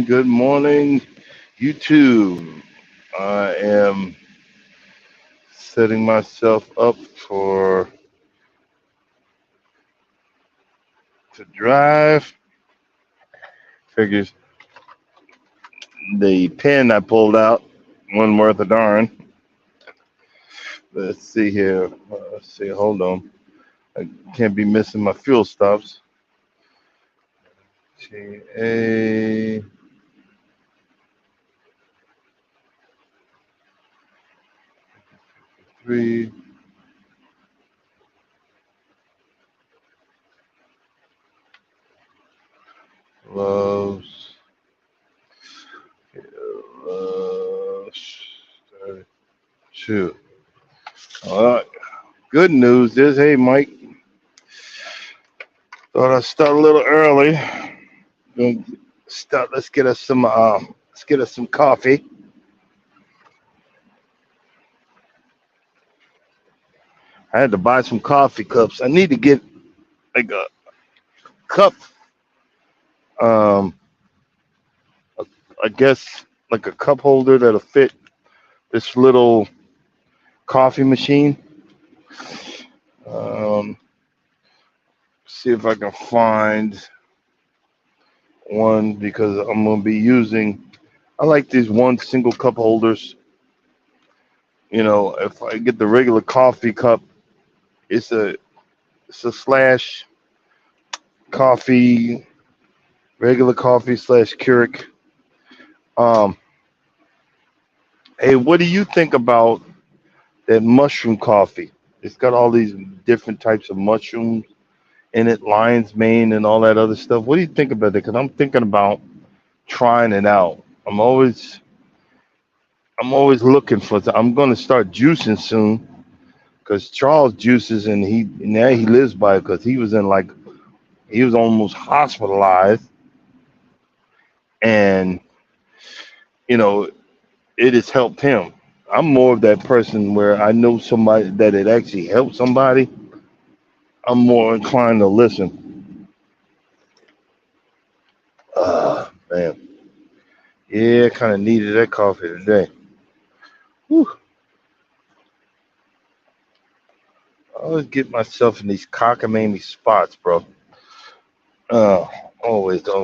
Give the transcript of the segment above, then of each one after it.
Good morning, YouTube. I am setting myself up for to drive. Figures the pen I pulled out wasn't worth a darn. Let's see here. Let's see. Hold on. I can't be missing my fuel stops. GA 3 loves. Shoot. All right. Good news is, hey Mike, thought I'd start a little early. Gonna start. Let's get us some coffee. I had to buy some coffee cups. I need to get like a cup. Um, I guess like a cup holder that'll fit this little coffee machine. Um, See if I can find one because I'm gonna be using. I like these one single cup holders. You know, if I get the regular coffee cup, it's a slash coffee, regular coffee slash Keurig. Um, hey, what do you think about that mushroom coffee? It's got all these different types of mushrooms in it, lion's mane and all that other stuff. What do you think about that? Because I'm thinking about trying it out. I'm always looking for. I'm going to start juicing soon because Charles juices and he lives by it because he was almost hospitalized and you know it has helped him. I'm more of that person where I know somebody that it actually helped somebody. I'm more inclined to listen. Man, yeah, kind of needed that coffee today. Whew. I always get myself in these cockamamie spots, bro. Uh, always. I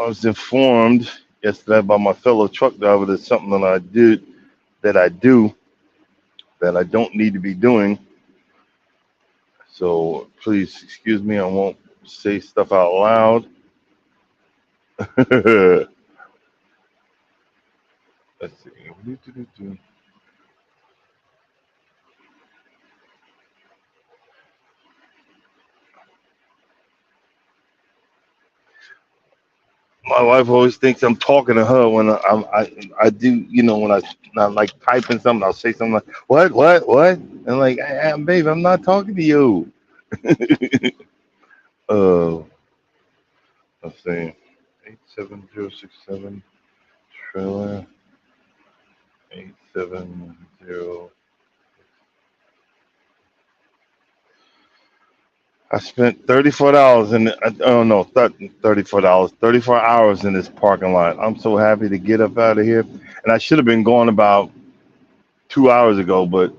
was informed yesterday by my fellow truck driver that something that I do that I don't need to be doing. So please excuse me. I won't say stuff out loud. Let's see. my wife always thinks I'm talking to her when I do, when I like typing something, I'll say something like, what? And like, babe, I'm not talking to you. Uh, let's see, 87067 trailer 870. I spent $34 in I don't know, $34, 34 hours in this parking lot. I'm so happy to get up out of here. And I should have been going about 2 hours ago, but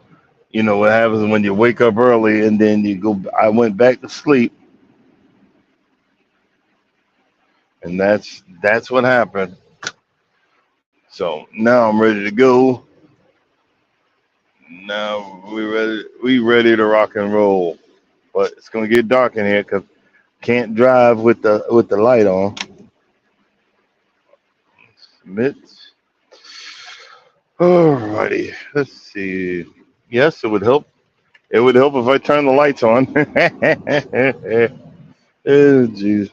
you know what happens when you wake up early and then you go. I went back to sleep, and that's what happened. So now I'm ready to go. Now we ready to rock and roll. But it's gonna get dark in here because can't drive with the light on. Submit. Alrighty, let's see. Yes, it would help. It would help if I turn the lights on. Oh, jeez.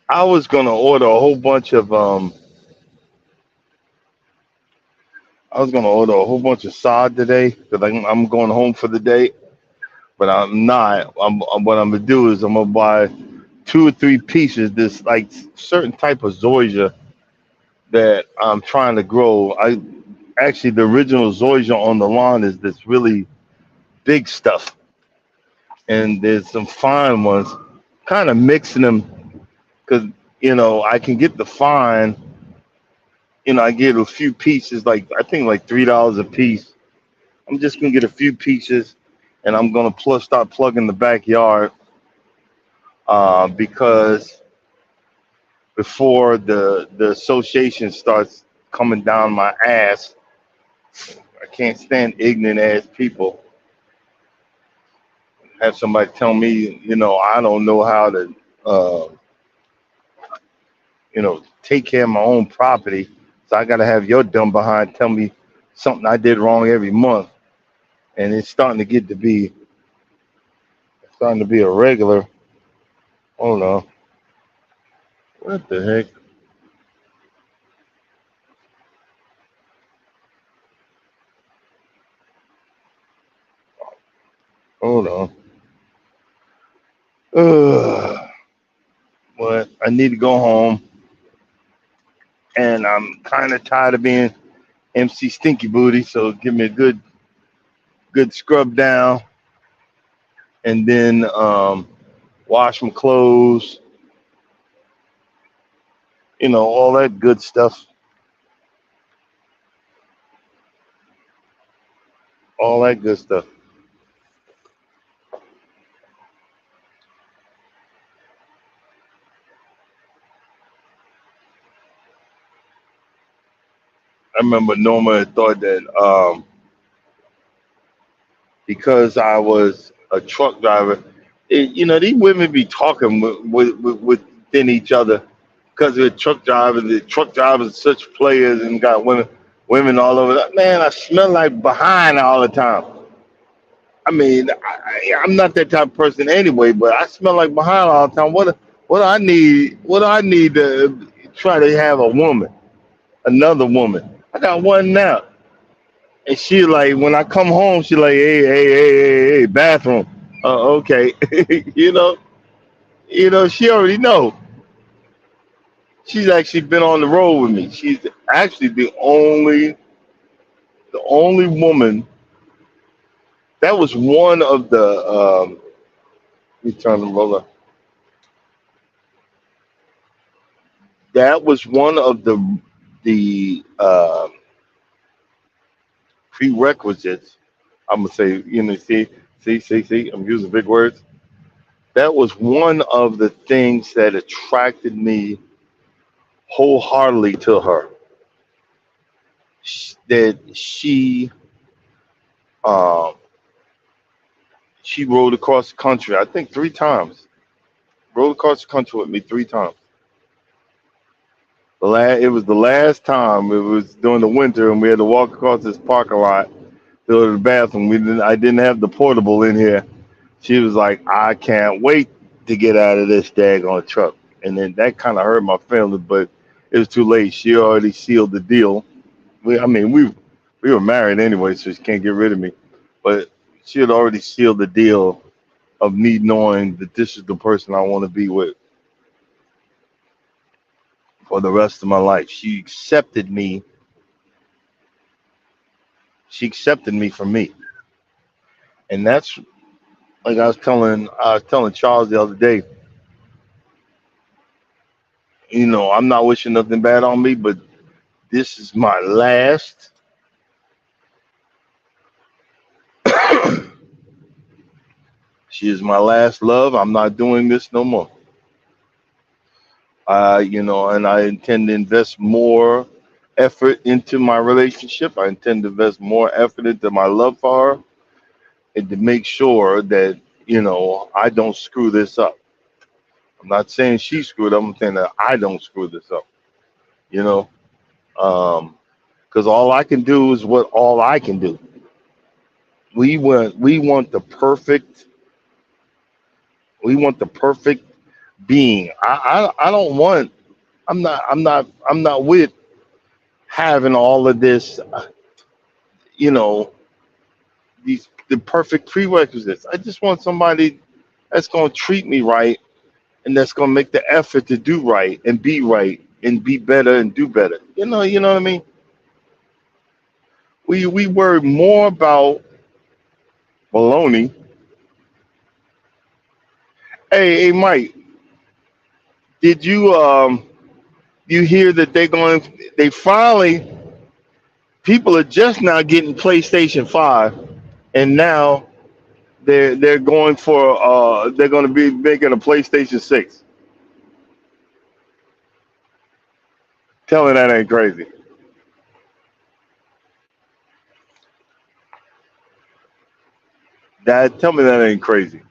I was gonna order a whole bunch of I was gonna order a whole bunch of sod today because I'm going home for the day, but I'm not. What I'm gonna do is I'm gonna buy 2 or 3 pieces. This like certain type of zoysia that I'm trying to grow. I actually the original zoysia on the lawn is this really big stuff, and there's some fine ones. Kind of mixing them because I can get the fine. I get a few pieces, like I think like $3 a piece. I'm just gonna get a few pieces, and I'm gonna start plugging the backyard because before the association starts coming down my ass, I can't stand ignorant ass people. Have somebody tell me, I don't know how to, take care of my own property, so I gotta have your dumb behind tell me something I did wrong every month, and it's starting to be a regular. Hold on, what the heck? Hold on. Ugh. But I need to go home, and I'm kind of tired of being MC Stinky Booty. So give me a good scrub down, and then wash my clothes. All that good stuff. All that good stuff. I remember Norma had thought that because I was a truck driver, these women be talking within each other because they're truck drivers. The truck drivers are such players and got women all over. Man, I smell like behind all the time. I mean, I'm not that type of person anyway, but I smell like behind all the time. What do I need? What do I need to try to have a woman, another woman? I got one now. And she like when I come home, she like, hey, bathroom. Okay, you know, she already know. She's actually been on the road with me. She's actually the only woman. That was one of the. Let me turn the roller. That was one of the prerequisites. I'm gonna say, see. I'm using big words. That was one of the things that attracted me wholeheartedly to her. That um, she rode across the country. I think 3 times. Rode across the country with me 3 times. It was the last time. It was during the winter, and we had to walk across this parking lot to go to the bathroom. I didn't have the portable in here, She was like, I can't wait to get out of this daggone truck. And then that kind of hurt my feelings, but it was too late. She already sealed the deal. I mean, we were married anyway, so she can't get rid of me. But she had already sealed the deal of me knowing that this is the person I want to be with for the rest of my life. She accepted me. She accepted me for me, and that's like I was telling Charles the other day. I'm not wishing nothing bad on me, but this is my last. She is my last love. I'm not doing this no more. And I intend to invest more effort into my relationship. I intend to invest more effort into my love for her and to make sure that, I don't screw this up. I'm not saying she screwed up. I'm saying that I don't screw this up, you know, because all I can do is what all I can do. We want the perfect, we want the perfect being. I don't want, I'm not with having all of this, you know, the perfect prerequisites. I just want somebody that's going to treat me right and that's going to make the effort to do right and be better and do better. You know what I mean? We worry more about baloney. Hey, Mike, did you hear that they finally, people are just now getting PlayStation 5, and now they're going for they're going to be making a PlayStation 6. Tell me that ain't crazy. Tell me that ain't crazy.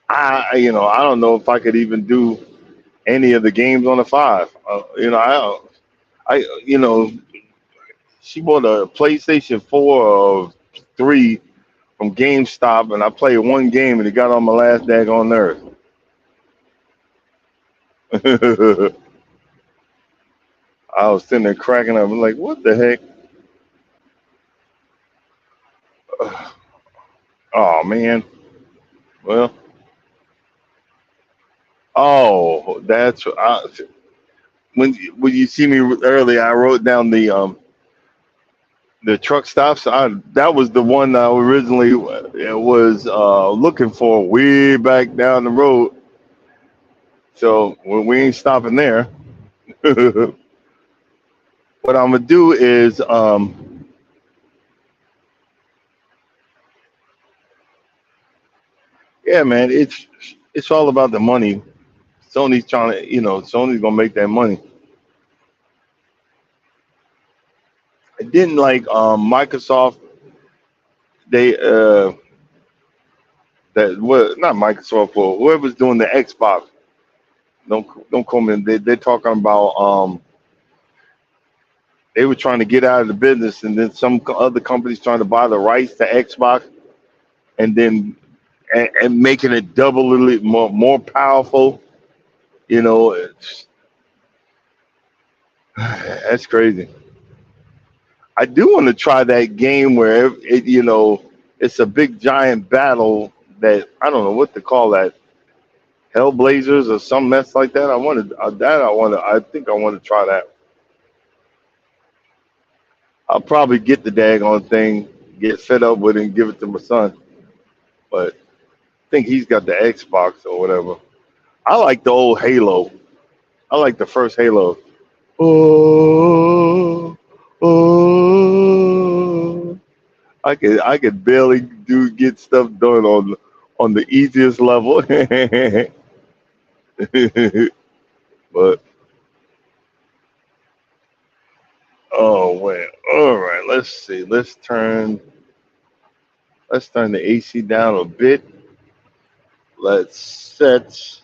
I don't know if I could even do any of the games on the 5. She bought a PlayStation 4 of 3 from GameStop, and I played one game, and it got on my last daggone nerve. I was sitting there cracking up. I'm like, what the heck? Oh man. Well, oh, when you see me earlier, I wrote down the truck stops. That was the one I originally was looking for way back down the road. So we ain't stopping there. What I'm gonna do is, yeah, man, it's all about the money. Sony's trying to, Sony's gonna make that money. It didn't like Microsoft. They that what not Microsoft or whoever's doing the Xbox. Don't call me. They're talking about they were trying to get out of the business, and then some other companies trying to buy the rights to Xbox, and then and making it doubly more powerful. That's crazy. I do want to try that game where it's a big giant battle that I don't know what to call that, Hellblazers or some mess like that. I think I want to try that. I'll probably get the daggone thing, get fed up with it, and give it to my son. But I think he's got the Xbox or whatever. I like the old Halo. I like the first Halo. Oh, oh. I could barely get stuff done on the easiest level. But oh well, all right. Let's see. Let's turn the AC down a bit. Let's set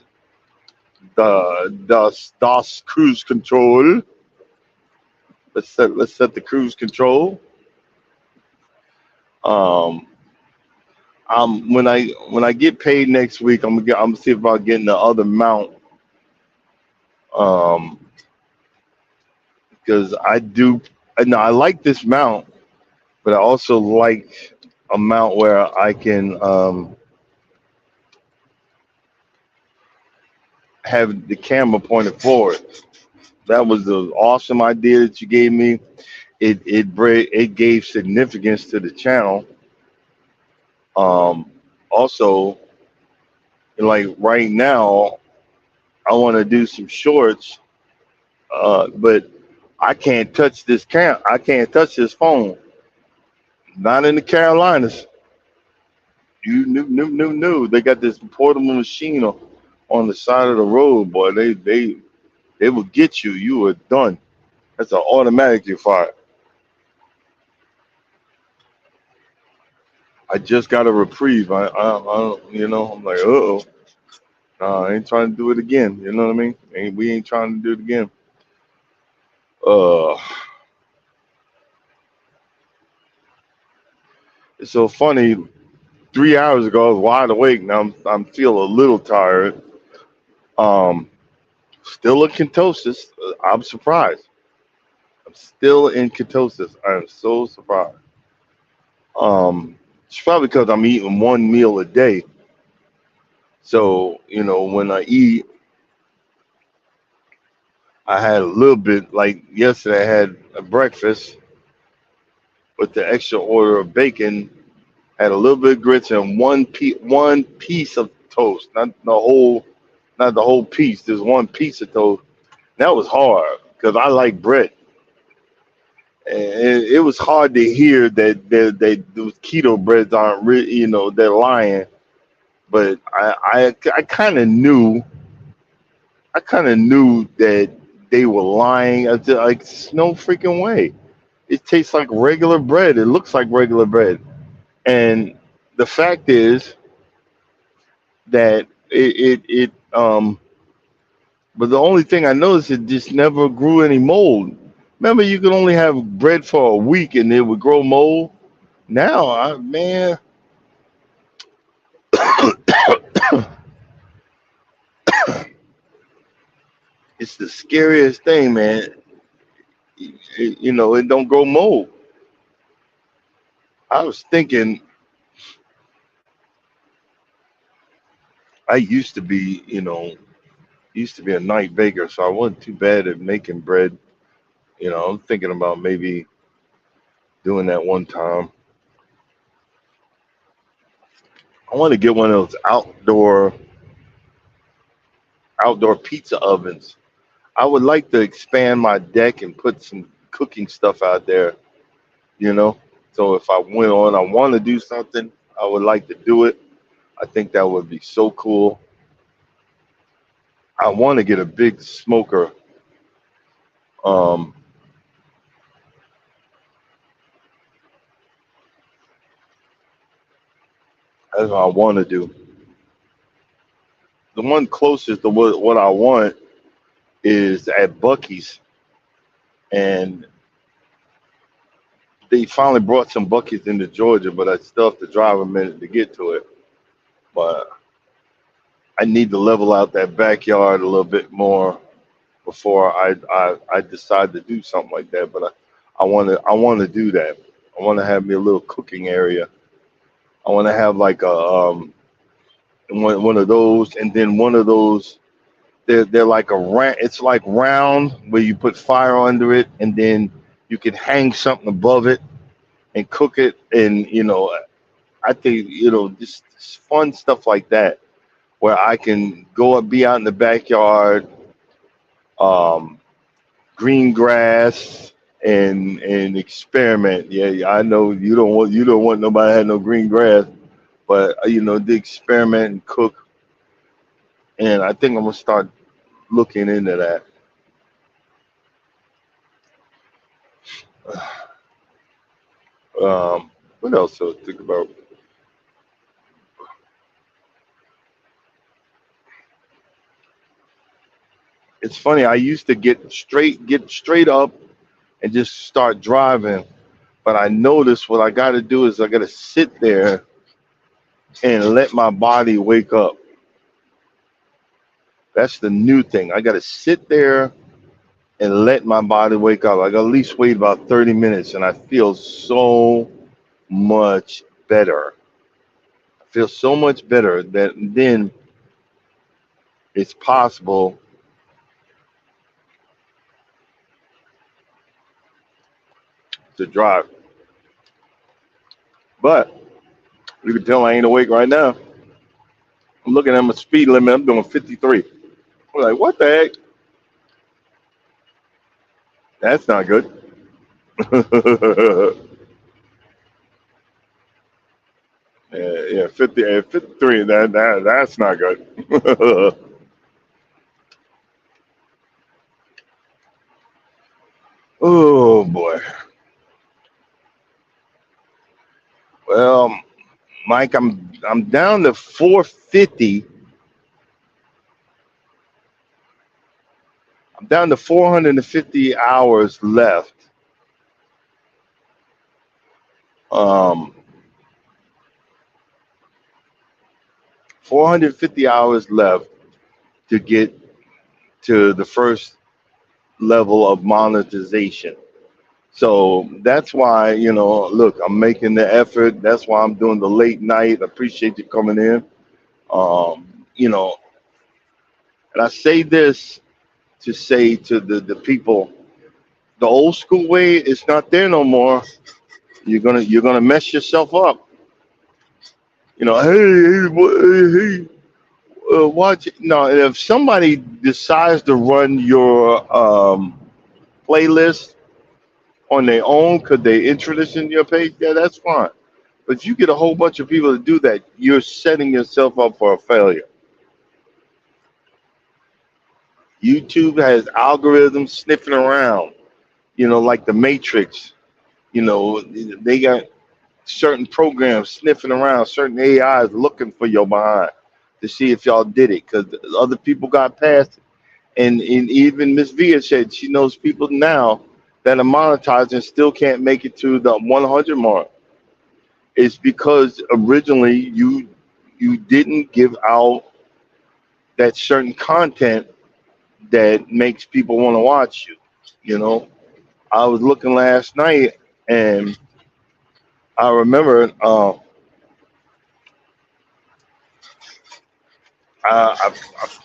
the DOS cruise control. Let's set the cruise control. Um, When I get paid next week, I'm gonna see about getting the other mount. Um, because I do. No, I like this mount, but I also like a mount where I can have the camera pointed forward. That was the awesome idea that you gave me. It gave significance to the channel. Um, Also, like right now, I want to do some shorts, but I can't touch this cam. I can't touch this phone. Not in the Carolinas. You knew. They got this portable machine on the side of the road, boy. They will get you. You are done. That's an automatic. You're fired. I just got a reprieve. I'm like, uh-oh. I ain't trying to do it again. You know what I mean? We ain't trying to do it again. Uh, it's so funny. 3 hours ago, I was wide awake. Now I'm feel a little tired. Um, Still in ketosis. I'm surprised. I'm still in ketosis. I am so surprised. It's probably because I'm eating one meal a day. So when I eat, I had a little bit. Like yesterday, I had a breakfast with the extra order of bacon. Had a little bit of grits and one piece of toast, not the whole piece. There's one piece of toast. That was hard because I like bread, and it was hard to hear that those keto breads aren't really, they're lying. But I kind of knew, that they were lying. I just, like, there's no freaking way. It tastes like regular bread. It looks like regular bread, and the fact is that but the only thing I noticed, it just never grew any mold. Remember, you could only have bread for a week and it would grow mold. Now, man, it's the scariest thing, man. It don't grow mold. I was thinking, I used to be a night baker, so I wasn't too bad at making bread. I'm thinking about maybe doing that one time. I want to get one of those outdoor pizza ovens. I would like to expand my deck and put some cooking stuff out there, you know. So if I went on, I want to do something, I would like to do it. I think that would be so cool. I want to get a big smoker. Um, that's what I want to do. The one closest to what I want is at Bucky's, and they finally brought some Bucky's into Georgia, but I still have to drive a minute to get to it. But I need to level out that backyard a little bit more before I decide to do something like that. But I want to do that. I want to have me a little cooking area. I want to have like one of those, and then one of those. They're like it's like round where you put fire under it, and then you can hang something above it and cook it. And I think just fun stuff like that where I can go and be out in the backyard, um, green grass, and experiment. Yeah, yeah, I know you don't want nobody to have no green grass, but the experiment and cook. And I think I'm gonna start looking into that. What else to think about? It's funny. I used to get straight up and just start driving, but I noticed what I got to do is I got to sit there and let my body wake up. That's the new thing. I got to sit there and let my body wake up. I got to at least wait about 30 minutes, and I feel so much better. I feel so much better that then it's possible to drive. But you can tell I ain't awake right now. I'm looking at my speed limit. I'm doing 53. I'm like, what the heck? That's not good. Yeah, 50, 53. That's not good. Oh boy. Well, Mike, I'm down to 450. I'm down to 450 hours left. 450 hours left to get to the first level of monetization. So that's why, look, I'm making the effort. That's why I'm doing the late night. I appreciate you coming in. You know, and I say this to say to the people, the old school way is not there no more. You're gonna mess yourself up. Hey, watch it. No, if somebody decides to run your playlist on their own because they interested in your page, yeah, that's fine. But if you get a whole bunch of people to do that, you're setting yourself up for a failure. YouTube has algorithms sniffing around, like the Matrix. They got certain programs sniffing around, certain AIs looking for your behind to see if y'all did it because other people got past it. And even Miss Via said she knows people now that are monetized and still can't make it to the 100 mark. It's because originally you didn't give out that certain content that makes people want to watch you. You know, I was looking last night and I remember I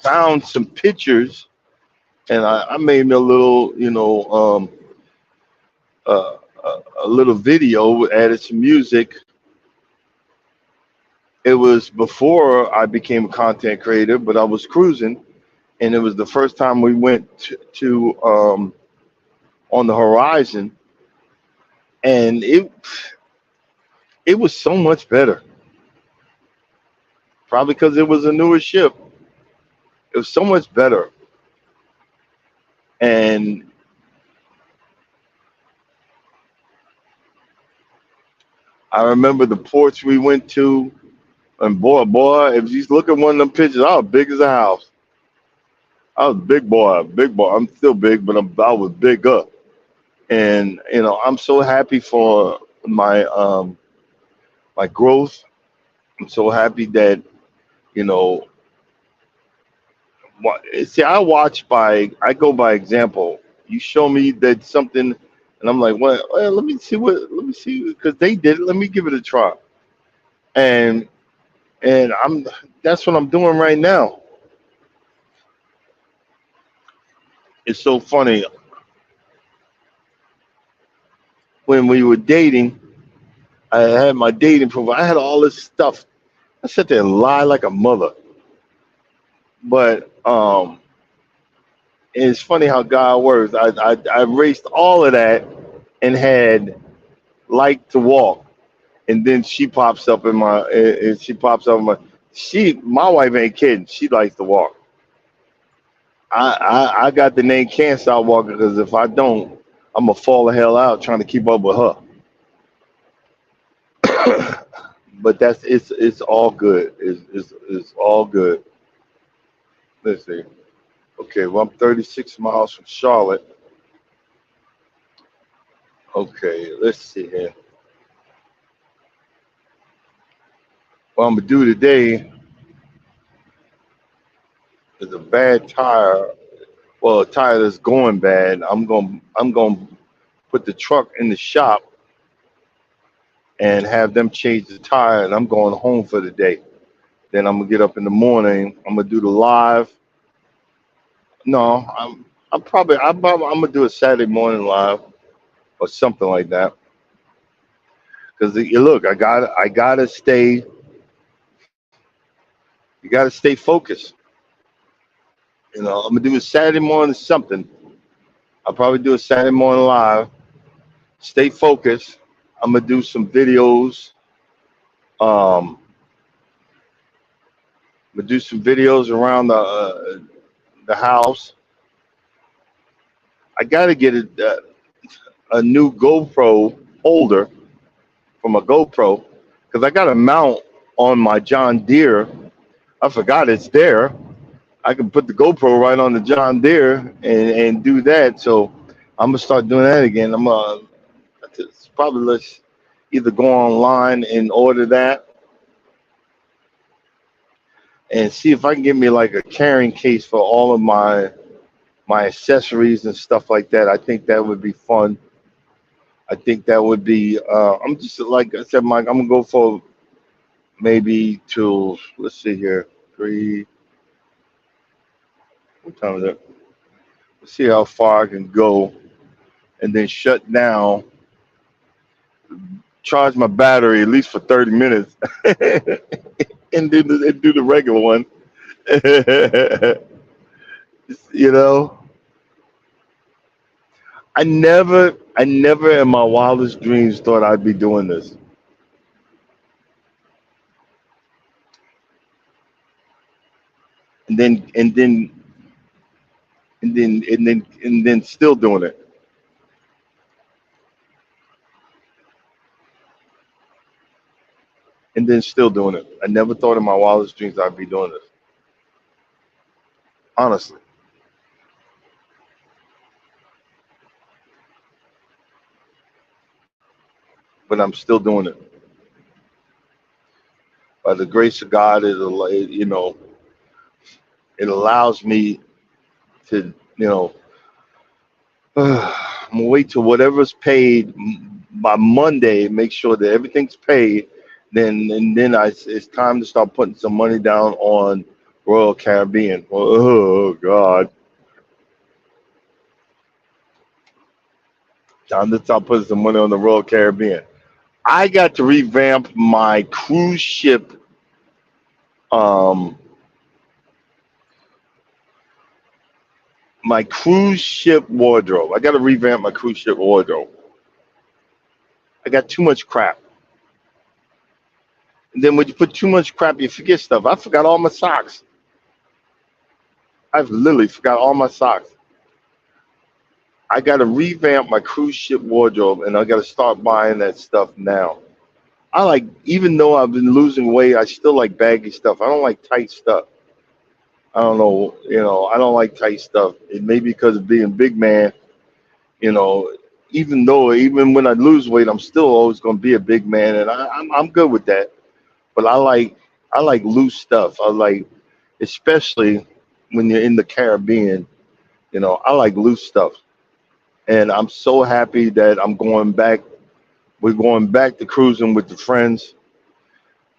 found some pictures and I made me a little, a little video, added some music. It was before I became a content creator, but I was cruising, and it was the first time we went to on the horizon, and it was so much better. Probably because it was a newer ship. It was so much better, and I remember the ports we went to, and boy, if you look at one of them pictures, I was big as a house. I was big boy, big boy. I'm still big, but I was bigger. And I'm so happy for my growth. I'm so happy that you know see, I go by example. You show me that something, and I'm like, well, let me see because they did it. Let me give it a try. And that's what I'm doing right now. It's so funny when we were dating. I had my dating profile. I had all this stuff. I sat there and lie like a mother. But it's funny how God works. I erased all of that and had like to walk, and then she pops up in my and she pops up in my wife ain't kidding. She likes to walk. I got the name Can't Stop Walking because if I don't, I'm gonna fall the hell out trying to keep up with her. But it's all good. It's all good. Let's see. Okay, well I'm 36 miles from Charlotte. Okay, let's see here. what I'm gonna do today is a bad tire. Well, a tire that's going bad. I'm gonna put the truck in the shop and have them change the tire, and I'm going home for the day. Then I'm gonna get up in the morning. I'm gonna do the live. No, I'm gonna do a Saturday morning live or something like that. Because you look, you gotta stay focused. I'm gonna do a Saturday morning something. I'll probably do a Saturday morning live. Stay focused. I'm gonna do some videos. Um, I'm gonna do some videos around the house. I gotta get a new GoPro holder from a GoPro because I got a mount on my John Deere. I forgot it's there. I can put the GoPro right on the John Deere and do that. So I'm gonna start doing that again. It's probably let's either go online and order that and see if I can get me like a carrying case for all of my accessories and stuff like that. I think that would be fun. I think that would be. I'm just like I said, Mike. I'm gonna go for maybe till let's see here, three. What time is it? Let's see how far I can go, and then shut down, charge my battery at least for 30 minutes, and do the regular one. you know, I never in my wildest dreams thought I'd be doing this, and then and then and then still doing it, and then still doing it. I never thought in my wildest dreams I'd be doing this, honestly. But I'm still doing it by the grace of God. It allows me to I'm gonna wait till whatever's paid by Monday. Make sure that everything's paid. It's time to start putting some money down on Royal Caribbean. Oh God, time to start putting some money on the Royal Caribbean. I got to revamp um, my cruise ship wardrobe. I got to revamp my cruise ship wardrobe. I got too much crap. And then when you put too much crap, you forget stuff. I forgot all my socks. I've literally forgot all my socks. I got to revamp my cruise ship wardrobe, and I got to start buying that stuff now. Even though I've been losing weight, I still like baggy stuff. I don't like tight stuff. I don't know, I don't like tight stuff. It may be because of being big man, you know. Even when I lose weight, I'm still always going to be a big man, and I'm good with that. But I like loose stuff. Especially when you're in the Caribbean, I like loose stuff. And I'm so happy that I'm going back. We're going back to cruising with the friends.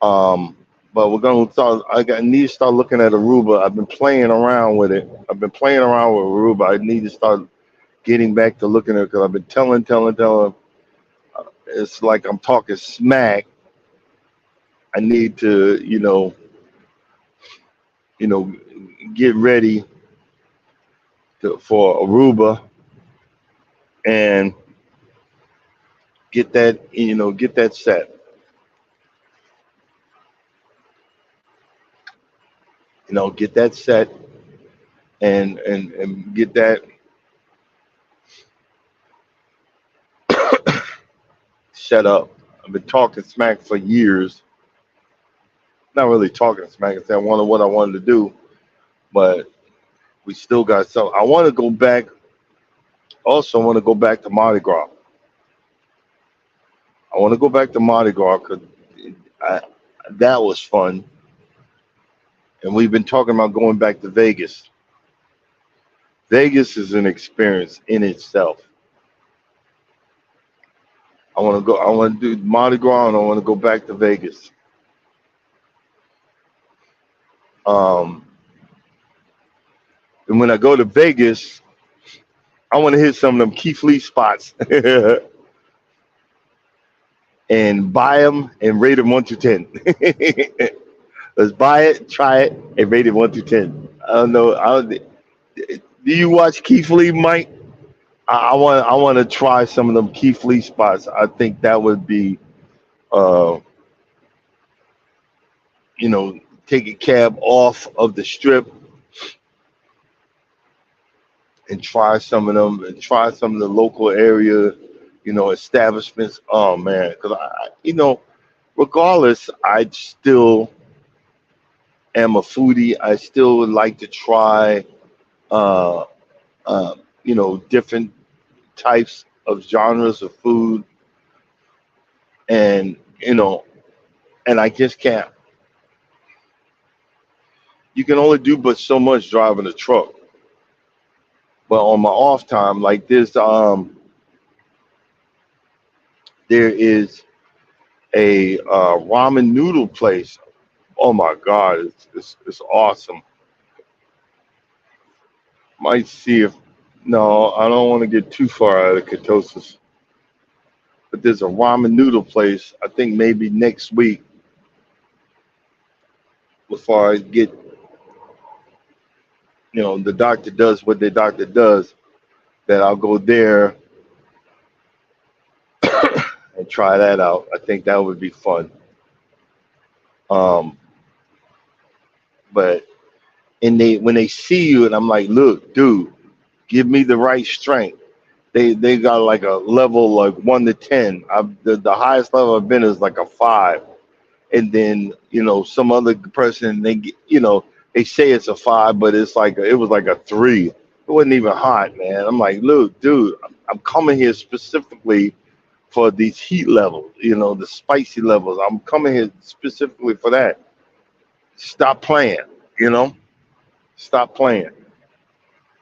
But we're gonna start. I need to start looking at Aruba. I've been playing around with it. I've been playing around with Aruba. I need to start getting back to looking at it because I've been telling. It's like I'm talking smack. I need to, you know, get ready for Aruba and get that set. Get that set and get that set up. I've been talking smack for years. Not really talking smack. I wanted what I wanted to do, but we still got some. I want to go back. Also, I want to go back to Mardi Gras. I want to go back to Mardi Gras because I, That was fun. And we've been talking about going back to Vegas. Vegas is an experience in itself. I want to go. I want to do Mardi Gras, and I want to go back to Vegas. Um, and when I go to Vegas, I want to hit some of them Keith Lee spots and buy them and rate them 1 to 10. Let's buy it, try it, and rate it 1 to 10. I don't know. Do you watch Keith Lee, Mike? I want to try some of them Keith Lee spots. I think that would be, uh, you know, take a cab off of the strip and try some of them, and try some of the local area, establishments. Oh man, because regardless, I still am a foodie. I still would like to try, uh, different types of genres of food, and and I just can't. You can only do but so much driving a truck. But on my off time, like this, there is a ramen noodle place. Oh my God, it's awesome. Might see if no, I don't want to get too far out of ketosis, but there's a ramen noodle place. I think maybe next week before I get, the doctor does what the doctor does, that I'll go there and try that out. I think that would be fun. Um, but and they when they see you, and I'm like, look, dude, give me the right strength. They got like a level like 1 to 10. The highest level I've been is like a 5, and then some other person they say it's a 5, but it was like a 3. It wasn't even hot, man. I'm like, look, dude, I'm coming here specifically for these heat levels, the spicy levels. I'm coming here specifically for that. Stop playing, you know, stop playing,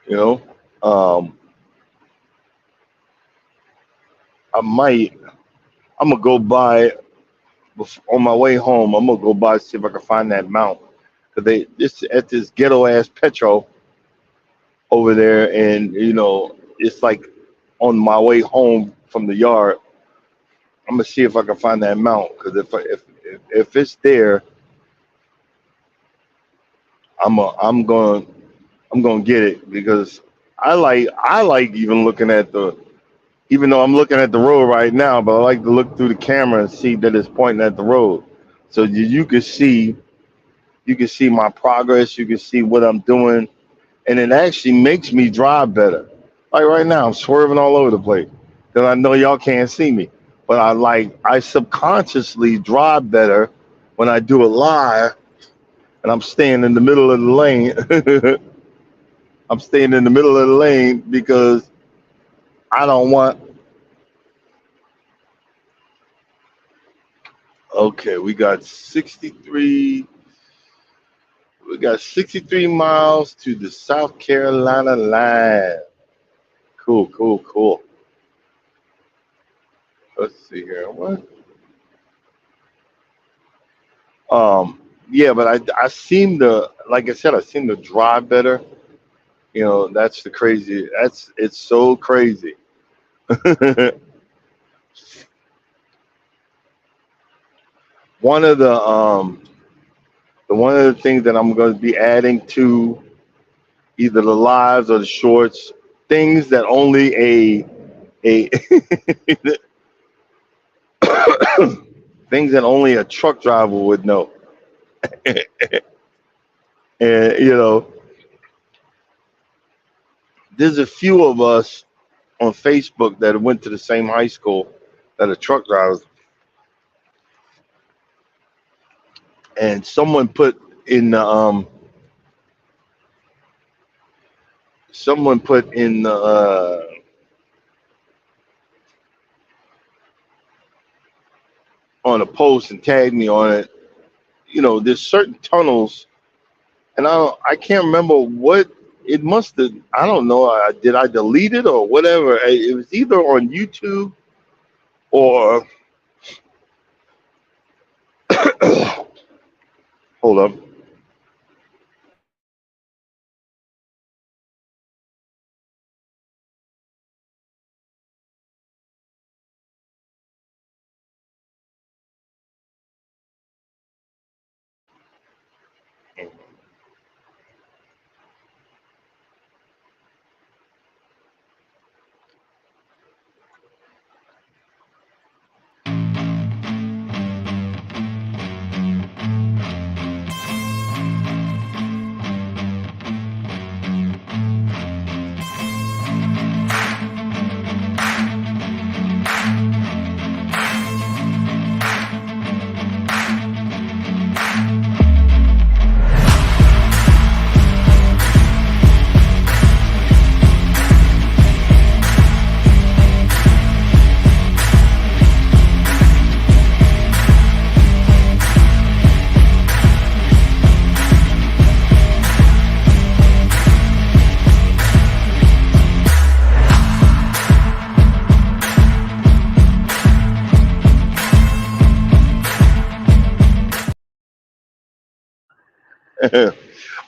you know. Um, I might, I'm gonna go buy on my way home. I'm gonna go by see if I can find that mount. Cause they this at this ghetto ass petrol over there, and it's like on my way home from the yard. I'm gonna see if I can find that mount. Cause if it's there, I'm gonna get it because I like even looking at the even though I'm looking at the road right now, but I like to look through the camera and see that it's pointing at the road. So you can see my progress, you can see what I'm doing, and it actually makes me drive better. Like right now, I'm swerving all over the place because I know y'all can't see me, but I subconsciously drive better when I do it live, and I'm staying in the middle of the lane. I'm staying in the middle of the lane because I don't want. Okay, We got 63 miles to the South Carolina line. Cool, cool, cool. Let's see here. What? Um, yeah, but I seem to, like I said, I seem to drive better. That's the crazy. It's so crazy. one of one of the things that I'm going to be adding to either the lives or the shorts, things that only a things that only a truck driver would know. And there's a few of us on Facebook that went to the same high school that are truck drivers, and someone put in on a post and tagged me on it, there's certain tunnels, and I can't remember what it must have. I don't know. Did I delete it or whatever? It was either on YouTube or hold up.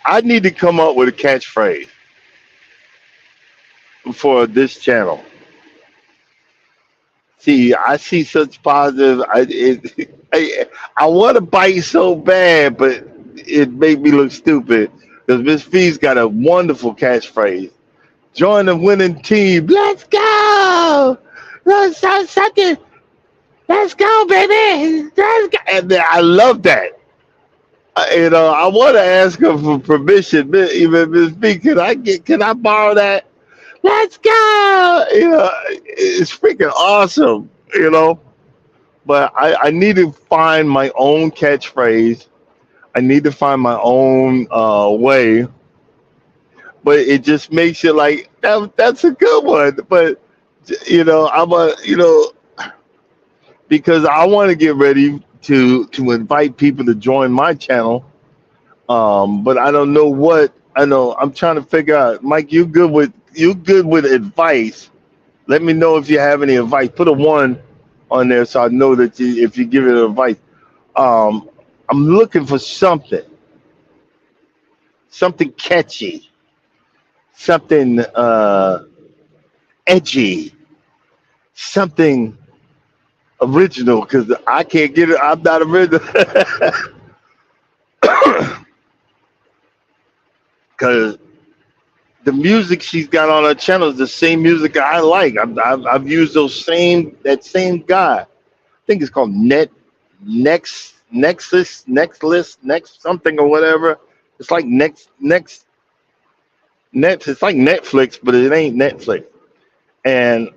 I need to come up with a catchphrase for this channel. See, I see such positive. I want to bite so bad, but it made me look stupid because Miss V's got a wonderful catchphrase. Join the winning team. Let's go. Something. Let's go, baby. Let's go. And I love that. I want to ask her for permission. Even Miss B, can I borrow that? Let's go. It's freaking awesome. But I need to find my own catchphrase. I need to find my own way. But it just makes it like that's a good one. But I'm a because I want to get ready to invite people to join my channel. But I don't know what I know. I'm trying to figure out. Mike, you good with advice? Let me know if you have any advice. Put a one on there so I know that if you give it advice. Um, I'm looking for something catchy, something edgy, something original because I can't get it. I'm not original because the music she's got on her channel is the same music I like. I've used that same guy. I think it's called Next something or whatever. It's like It's like Netflix, but it ain't Netflix. And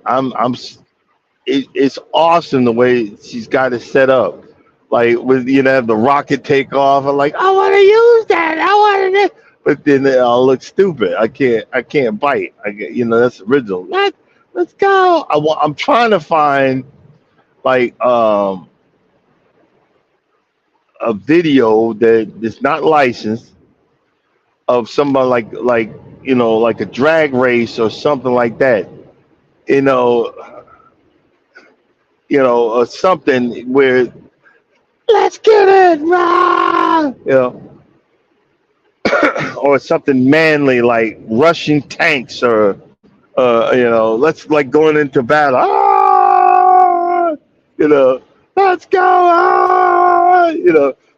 it's awesome the way she's got it set up. Like with have the rocket take off. I'm like, I want to use that. I want to, but then I'll look stupid. I can't bite. That's original. Let's go. I'm trying to find like a video that is not licensed of somebody like a drag race or something like that. You know, or something where let's get it, rah! Or something manly like Russian tanks or let's like going into battle. Ah! Let's go, ah!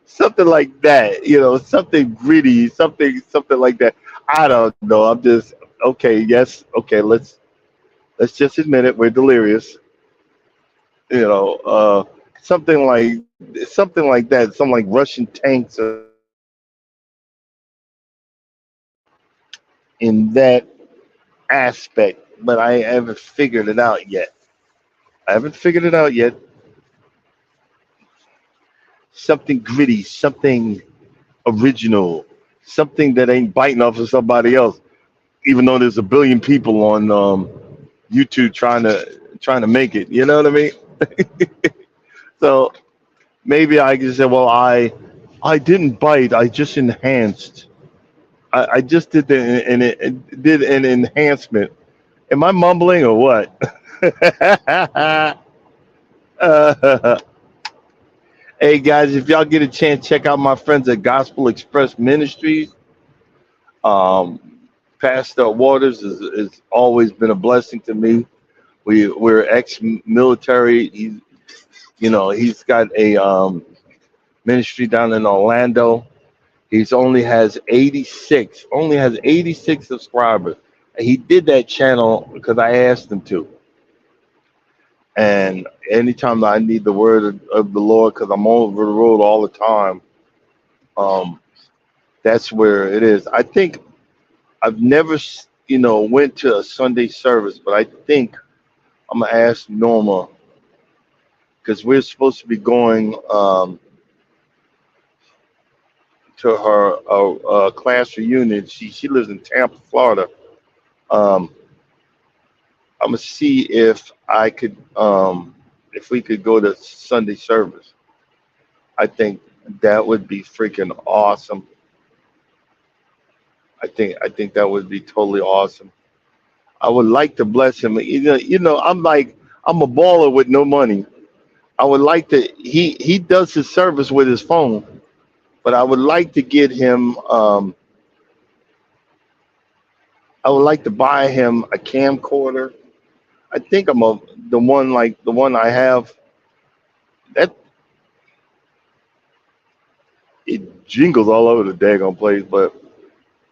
Something like that. Something gritty, something like that. I don't know. I'm just okay. Yes, okay. Let's just admit it. We're delirious. You know, uh, something like that. Something like Russian tanks in that aspect, but I haven't figured it out yet. I haven't figured it out yet. Something gritty, something original, something that ain't biting off of somebody else. Even though there's a billion people on YouTube trying to make it. You know what I mean? So maybe I can say, well, I I didn't bite. I just enhanced. I just did it did an enhancement. Am I mumbling or what? uh, hey guys, if y'all get a chance, check out my friends at Gospel Express Ministries. Um, Pastor Waters has always been a blessing to me. We're ex-military. He's got a ministry down in Orlando. He's only has 86 subscribers. He did that channel because I asked him to. And anytime that I need the word of the Lord, because I'm over the road all the time, um, that's where it is. I think I've never, went to a Sunday service, but I think I'm gonna ask Norma because we're supposed to be going to her class reunion. She lives in Tampa, Florida. Um, I'm gonna see if we could go to Sunday service. I think that would be freaking awesome. I think that would be totally awesome. I would like to bless him. I'm a baller with no money. I would like to. He does his service with his phone, but I would like to get him. I would like to buy him a camcorder. I think the one like the one I have that it jingles all over the daggone place, but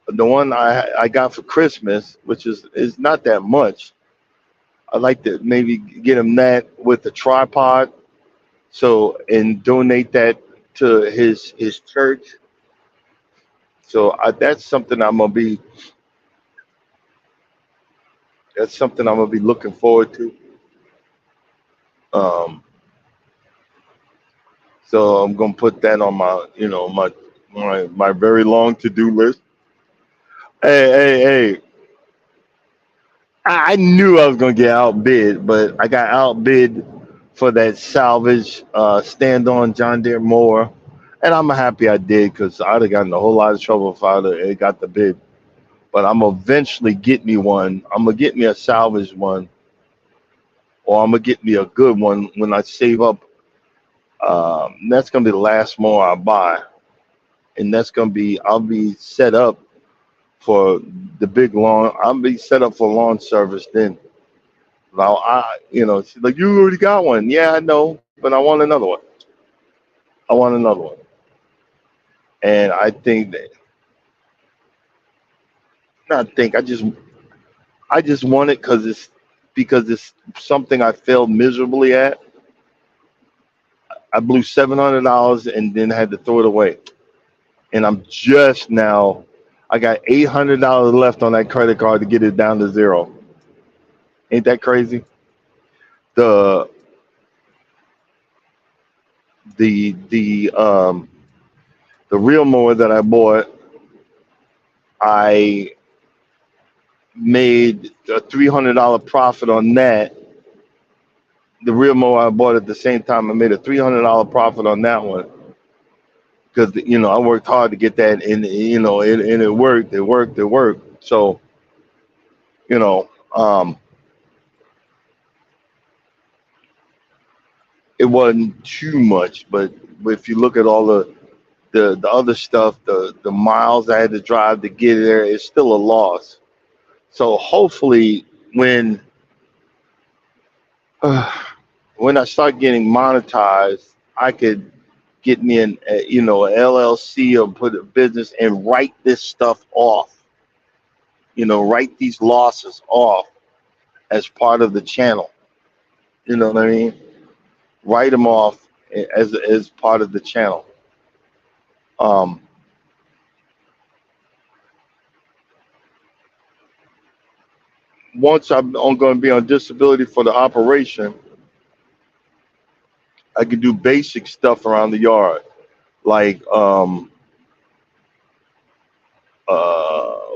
the one I got for Christmas, which is not that much. I'd like to maybe get him that with a tripod, so and donate that to his church. So that's something I'm gonna be looking forward to. Um, so I'm gonna put that on my very long to do list. Hey! I knew I was gonna get outbid, but I got outbid for that salvage stand on John Deere mower, and I'm happy I did because I'd have gotten a whole lot of trouble if I'd have got the bid. But I'm gonna eventually get me one. I'm gonna get me a salvage one, or I'm gonna get me a good one when I save up. That's gonna be the last mower I buy, and I'll be set up for the big lawn. I'll be set up for lawn service then. Now she's like, you already got one. Yeah, I know, but I want another one. I want another one. And I think that, not think, I just want it because it's something I failed miserably at. I blew $700 and then had to throw it away. And I'm just now, I got $800 left on that credit card to get it down to zero. Ain't that crazy? The the the real mower that I bought, I made a $300 profit on that. The real mower I bought at the same time, I made a $300 profit on that one because I worked hard to get that, and it worked. It worked. So you know, um, it wasn't too much, but if you look at all the other stuff, the miles I had to drive to get there, it's still a loss. So hopefully, uh, when I start getting monetized, I could get me an LLC or put a business and write this stuff off. Write these losses off as part of the channel. You know what I mean? Write them off as part of the channel. Um, Once I'm going to be on disability for the operation, I can do basic stuff around the yard, like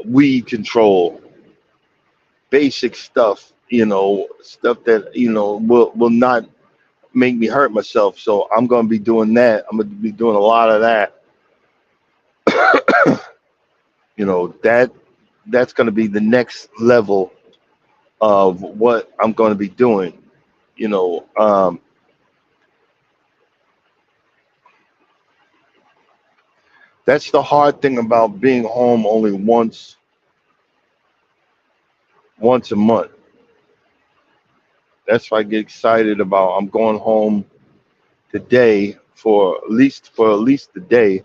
weed control, basic stuff. Stuff that will not make me hurt myself. So I'm going to be doing that. I'm going to be doing a lot of that. You know, that's going to be the next level of what I'm going to be doing. You know, that's the hard thing about being home only once a month. That's why I get excited about. I'm going home today for at least the day,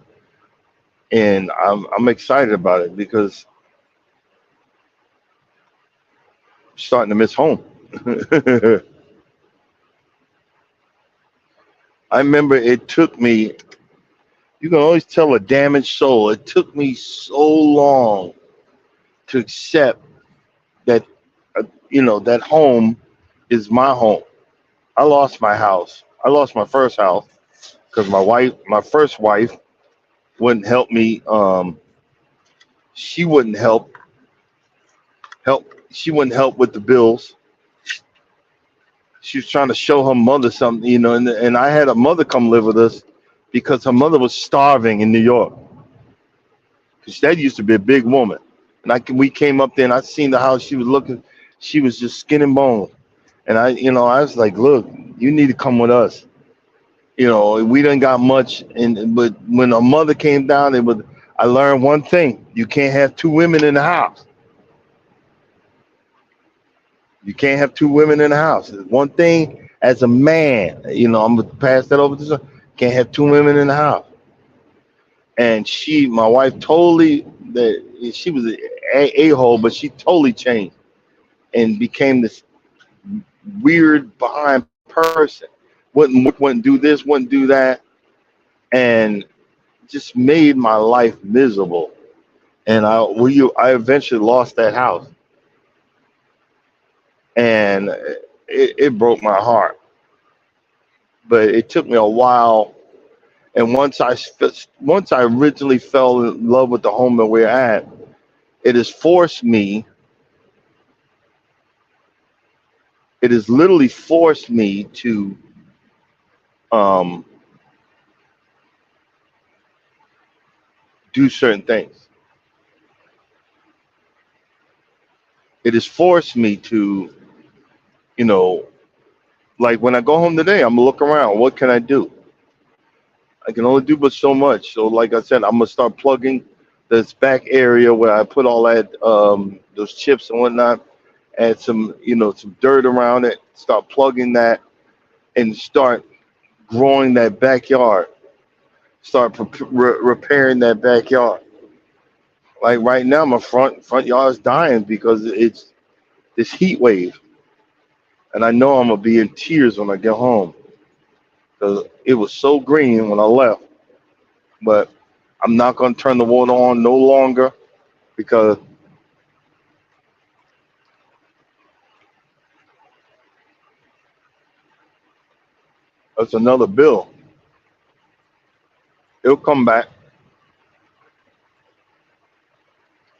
and I'm excited about it because I'm starting to miss home. I remember it took me. You can always tell a damaged soul. It took me so long to accept that, that home is my home. I lost my house. I lost my first house because my first wife, wouldn't help me. She wouldn't help. She wouldn't help with the bills. She was trying to show her mother something, and I had a mother come live with us because her mother was starving in New York. Because that used to be a big woman, and we came up there and I seen the house she was looking. She was just skin and bone, and I was like, look, you need to come with us. We didn't got much, and but when her mother came down, it was. I learned one thing: you can't have two women in the house. You can't have two women in the house. One thing as a man, I'm gonna pass that over to some. Can't have two women in the house. And my wife, totally that she was a hole, but she totally changed and became this weird behind person. Wouldn't do this, wouldn't do that, and just made my life miserable. And I eventually lost that house, and it broke my heart. But it took me a while. And once I originally fell in love with the home that we're at, it has forced me. It has literally forced me to um, do certain things. It has forced me to, you know, like when I go home today, I'm gonna look around. What can I do? I can only do but so much. So, like I said, I'm gonna start plugging this back area where I put all that those chips and whatnot. Add some dirt around it. Start plugging that and start growing that backyard. Start repairing that backyard. Like right now, my front yard is dying because it's this heat wave, and I know I'm gonna be in tears when I get home because it was so green when I left. But I'm not gonna turn the water on no longer because that's another bill. It'll come back.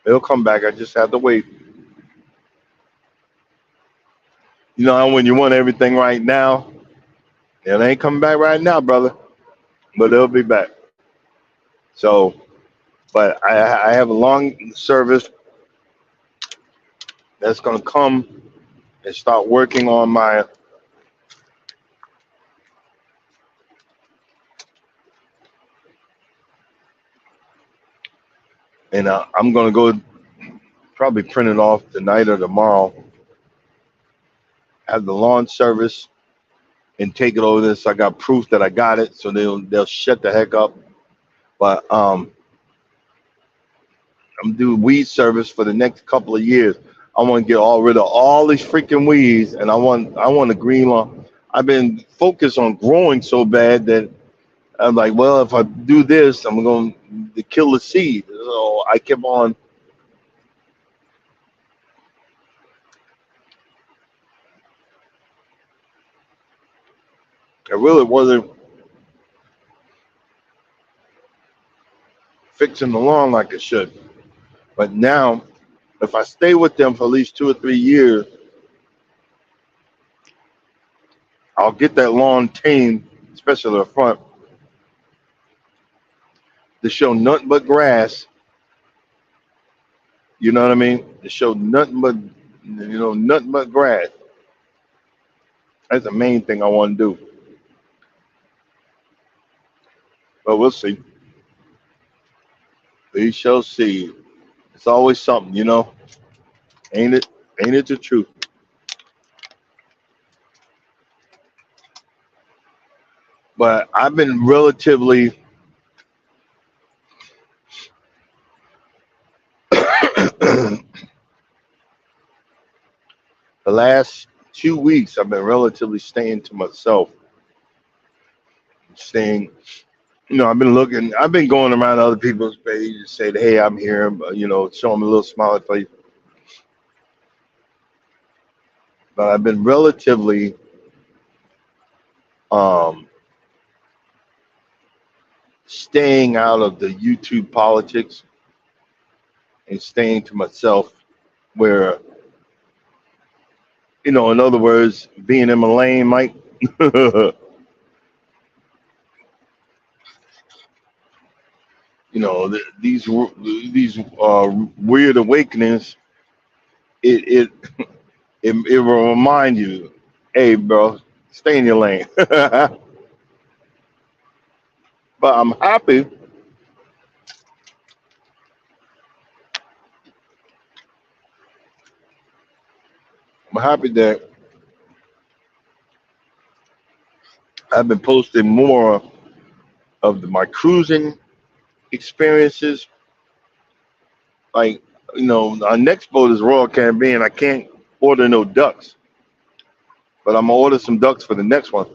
It'll come back. I just have to wait. You know how when you want everything right now, it ain't coming back right now, brother. But it'll be back. So, but I have a long service that's gonna come and start working on and I'm gonna go probably print it off tonight or tomorrow. Have the lawn service and take it over there. So I got proof that I got it, so they'll shut the heck up. But I'm doing weed service for the next couple of years. I want to get all rid of all these freaking weeds, and I want a green lawn. I've been focused on growing so bad that I'm like, well, if I do this, I'm going to kill the seed. So I kept on. I really wasn't fixing the lawn like I should. But now, if I stay with them for at least 2 or 3 years, I'll get that lawn tamed, especially the front, to show nothing but grass. You know what I mean? To show nothing but nothing but grass. That's the main thing I want to do. But we'll see. We shall see. It's always something, ain't it? Ain't it the truth? But I've been relatively the last 2 weeks. I've been relatively staying to myself, staying. I've been looking. I've been going around other people's pages, saying, "Hey, I'm here." Show them a little smiley face. But I've been relatively um, staying out of the YouTube politics and staying to myself. Where, in other words, being in my lane, Mike. These weird awakenings. It it will remind you, hey, bro, stay in your lane. But I'm happy. I'm happy that I've been posting more of my cruising experiences. Like, our next boat is Royal Caribbean. I can't order no ducks, but I'm gonna order some ducks for the next one.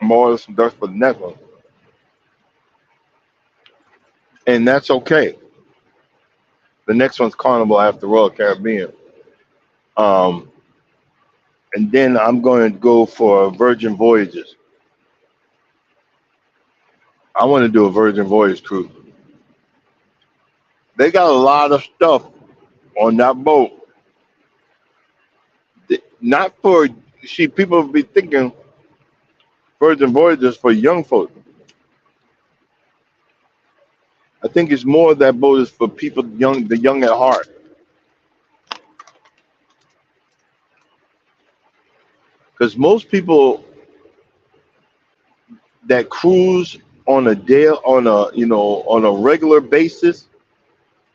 I'm gonna order some ducks for the next one, and that's okay. The next one's Carnival after Royal Caribbean. Um, and then I'm going to go for Virgin Voyages. I want to do a Virgin Voyage cruise. They got a lot of stuff on that boat. Not for, see, people be thinking Virgin Voyages for young folks. I think it's more that boat is for people young, the young at heart. Because most people that cruise on a day, on a regular basis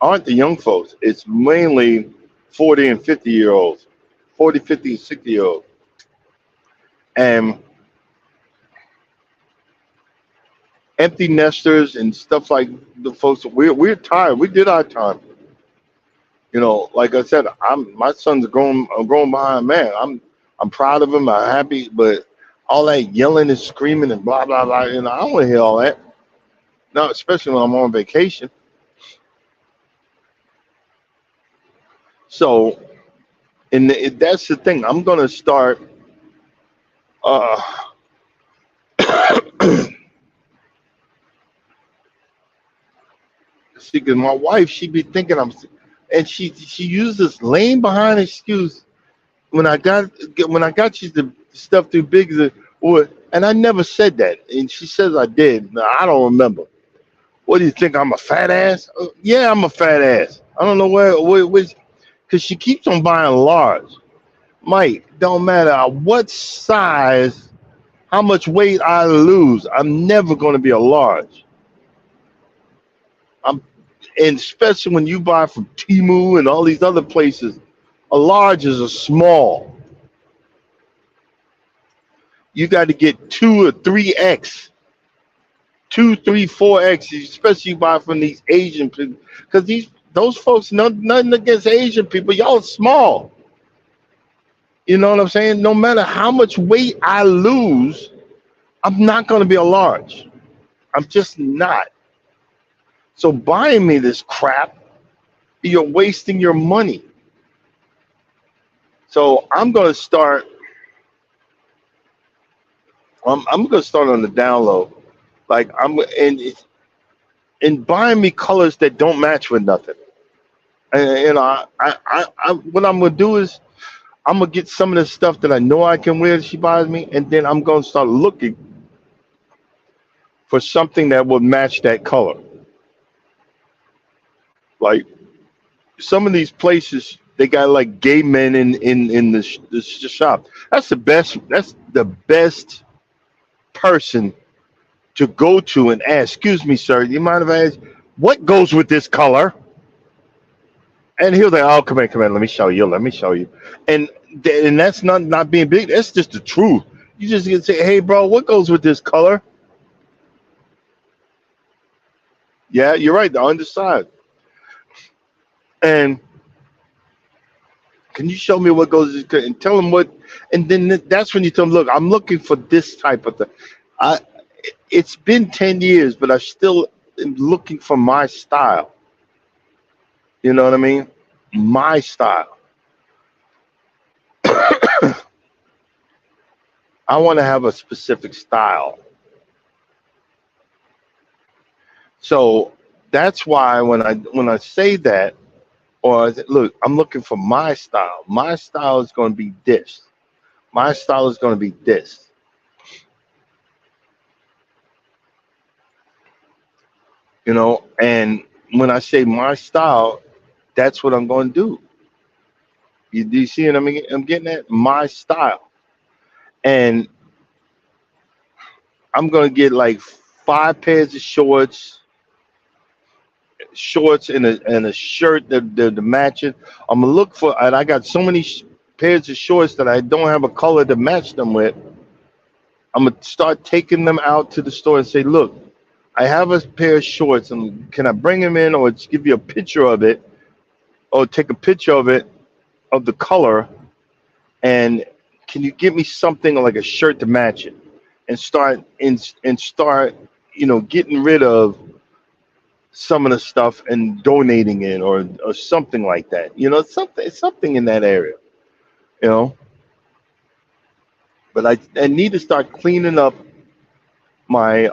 aren't the young folks. It's mainly 40 and 50-year olds, 40, 50, and 60-year olds. And empty nesters and stuff like the folks, we're tired. We did our time. Like I said, my son's a grown behind man. I'm proud of him. I'm happy, but all that yelling and screaming and blah blah blah. I don't want to hear all that. Not especially when I'm on vacation. So, that's the thing. I'm gonna start. Uh, see, because my wife, she be thinking and she used this lame behind excuse when I got you the stuff too big, and I never said that, and she says I did. No, I don't remember. What do you think? I'm a fat ass? Yeah, I'm a fat ass. I don't know which, because she keeps on buying large. Mike, don't matter what size, how much weight I lose, I'm never going to be a large. I'm, and especially when you buy from Timu and all these other places, a large is a small. You got to get 2 or 3x, 2, 3, 4x, especially you buy from these Asian people, because those folks, nothing against Asian people, y'all small. You know what I'm saying? No matter how much weight I lose, I'm not going to be a large. I'm just not. So buying me this crap, you're wasting your money. So I'm going to start. I'm going to start on the down low. Like and buying me colors that don't match with nothing. And what I'm gonna do is I'm gonna get some of the stuff that I know I can wear that she buys me, and then I'm gonna start looking for something that would match that color. Like some of these places, they got like gay men in the shop. That's the best. That's the best person to go to and ask. Excuse me, sir. Do you mind if I ask what goes with this color? And he'll say, "Oh, come in, come in. Let me show you. Let me show you." And and that's not being big. That's just the truth. You just get to say, "Hey, bro, what goes with this color?" Yeah, you're right. The underside. And can you show me what goes and tell them what? And then that's when you tell them, "Look, I'm looking for this type of thing." I. It's been 10 years, but I still am looking for my style. You know what I mean? My style. I want to have a specific style. So that's why when I say that, look, I'm looking for my style. My style is going to be this. My style is going to be this. And when I say my style, that's what I'm going to do. Do you see what I'm getting at? My style. And I'm going to get like 5 pairs of shorts and a shirt that matching. I'm gonna look for, and I got so many pairs of shorts that I don't have a color to match them with. I'm gonna start taking them out to the store and say, look, I have a pair of shorts, and can I bring them in, or just give you a picture of it, or take a picture of it of the color, and can you give me something like a shirt to match it, and start getting rid of some of the stuff and donating it or something like that. Something in that area. You know, but I need to start cleaning up my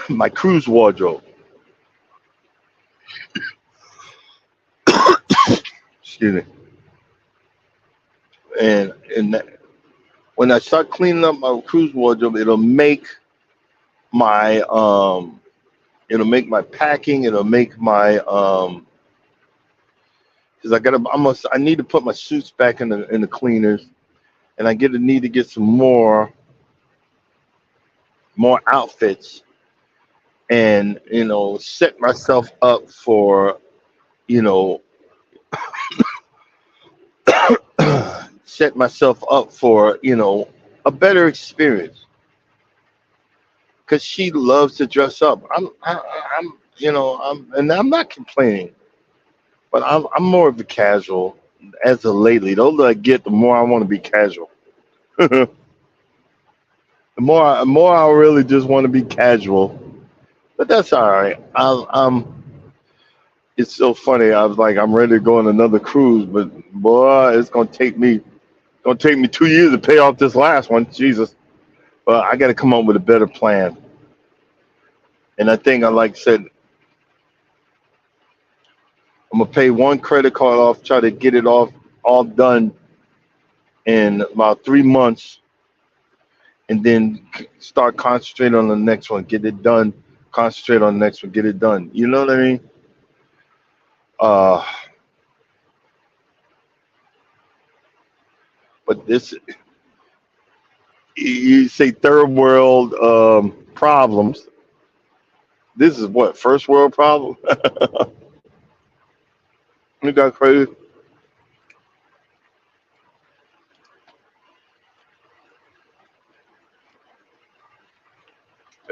my cruise wardrobe. Excuse me. And when I start cleaning up my cruise wardrobe, my it'll make my packing. It'll make my because I need to put my suits back in the cleaners, and need to get some more outfits, and set myself up for you know set myself up for a better experience, because she loves to dress up. I'm not complaining, but I'm more of a casual as of lately. The older I get, the more I want to be casual. The more I really just want to be casual. But that's all right. It's so funny. I was like, I'm ready to go on another cruise, but boy, it's gonna take me 2 years to pay off this last one. Jesus. But I got to come up with a better plan. And I think, I like I said, I'm gonna pay one credit card off, try to get it off all done in about 3 months, and then start concentrating on the next one. Get it done. Concentrate on the next one. Get it done. You know what I mean? Uh, but this, you say third world problems. This is what, first world problem? You got crazy.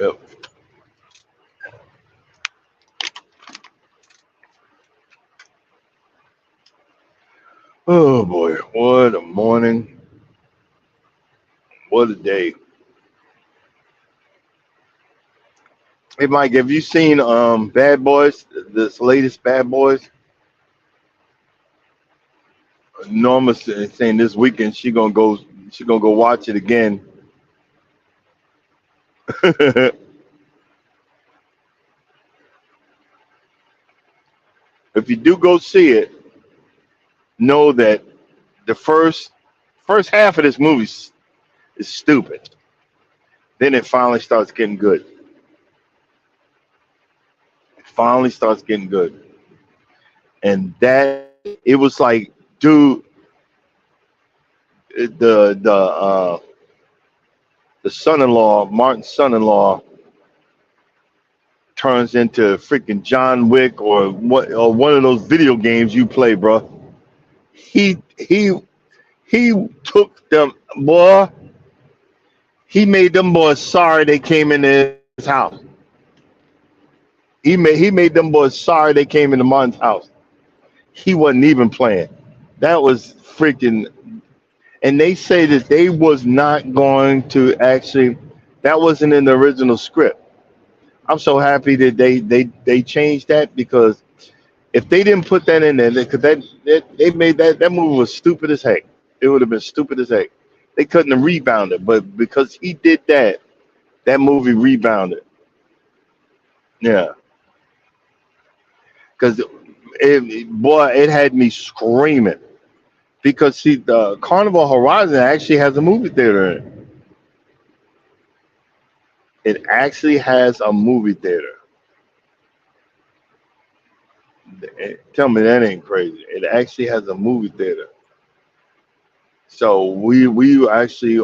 Yep. Oh boy, what a morning! What a day! Hey Mike, have you seen Bad Boys? This latest Bad Boys? Norma's saying this weekend she gonna go watch it again. If you do go see it, know that the first half of this movie is It's stupid. Then it finally starts getting good. It finally starts getting good. And that it was like, dude, the son-in-law, Martin's son-in-law, turns into freaking John Wick or what, or one of those video games you play, bro. He took them, boy. He made them boys sorry they came into his house. He made them boys sorry they came into Martin's house. He wasn't even playing. That was freaking. And they say that they was not going to actually. That wasn't in the original script. I'm so happy that they changed that, because if they didn't put that in there, because they made that movie was stupid as heck. It would have been stupid as heck. They couldn't have rebounded, but because he did that, that movie rebounded. Yeah, because boy, it had me screaming. Because see, the Carnival Horizon actually has a movie theater in it. It actually has a movie theater. Tell me that ain't crazy. It actually has a movie theater. So we actually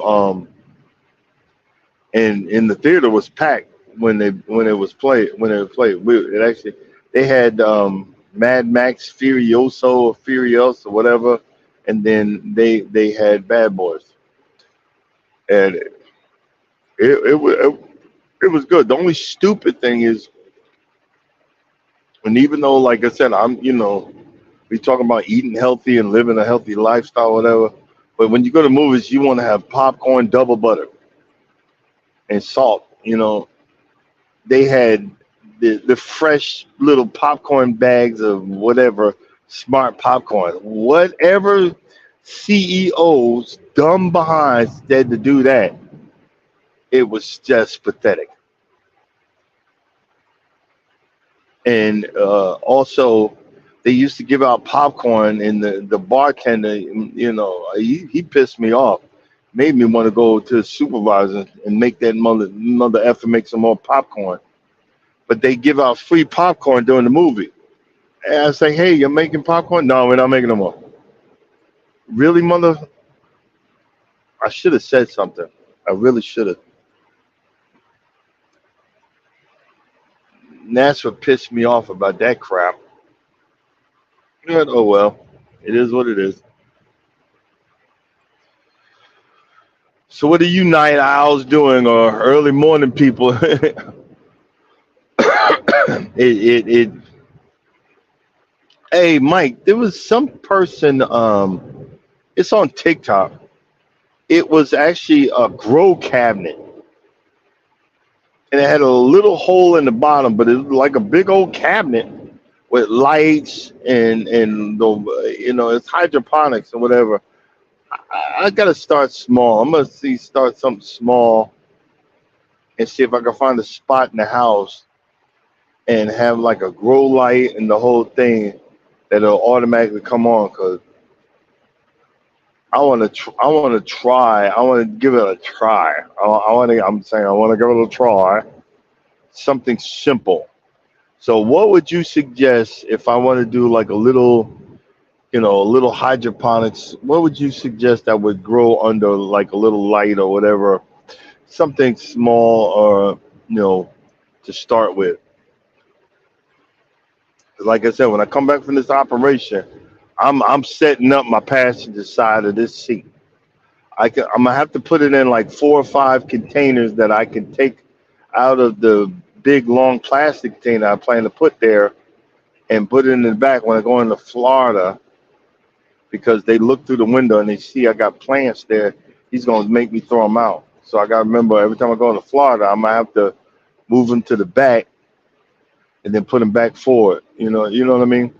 and in the theater was packed when it was played when it was played. It actually they had Mad Max Furiosa, whatever, and then they had Bad Boys, and it was good. The only stupid thing is, and even though, like I said, we talking about eating healthy and living a healthy lifestyle, whatever. But when you go to movies, you want to have popcorn, double butter, and salt. They had the fresh little popcorn bags of whatever smart popcorn, whatever CEOs dumb behinds said to do that. It was just pathetic. And also, they used to give out popcorn, and the bartender, he pissed me off, made me want to go to the supervisor and make that mother effer make some more popcorn. But they give out free popcorn during the movie. And I say, hey, you're making popcorn? No, we're not making no more. Really, mother? I should have said something. I really should have. And that's what pissed me off about that crap. But, oh well, it is what it is. So what are you night owls doing, or early morning people? It. Hey, Mike, there was some person. It's on TikTok. It was actually a grow cabinet, and it had a little hole in the bottom, but it was like a big old cabinet with lights and it's hydroponics and whatever. I gotta start small. I'm gonna start something small and see if I can find a spot in the house and have like a grow light and the whole thing that'll automatically come on. Cause I want to try. I want to give it a try. I want to. I'm saying I want to give it a try. Something simple. So, what would you suggest if I want to do like a little hydroponics? What would you suggest that would grow under like a little light or whatever? Something small, or you know, to start with. Like I said, when I come back from this operation, I'm setting up my passenger side of this seat. I'm gonna have to put it in like 4 or 5 containers that I can take out of the big long plastic container I plan to put there, and put it in the back when I go into Florida, because they look through the window and they see I got plants there. He's gonna make me throw them out. So I gotta remember, every time I go into Florida, I'm gonna have to move them to the back and then put them back forward. You know what I mean?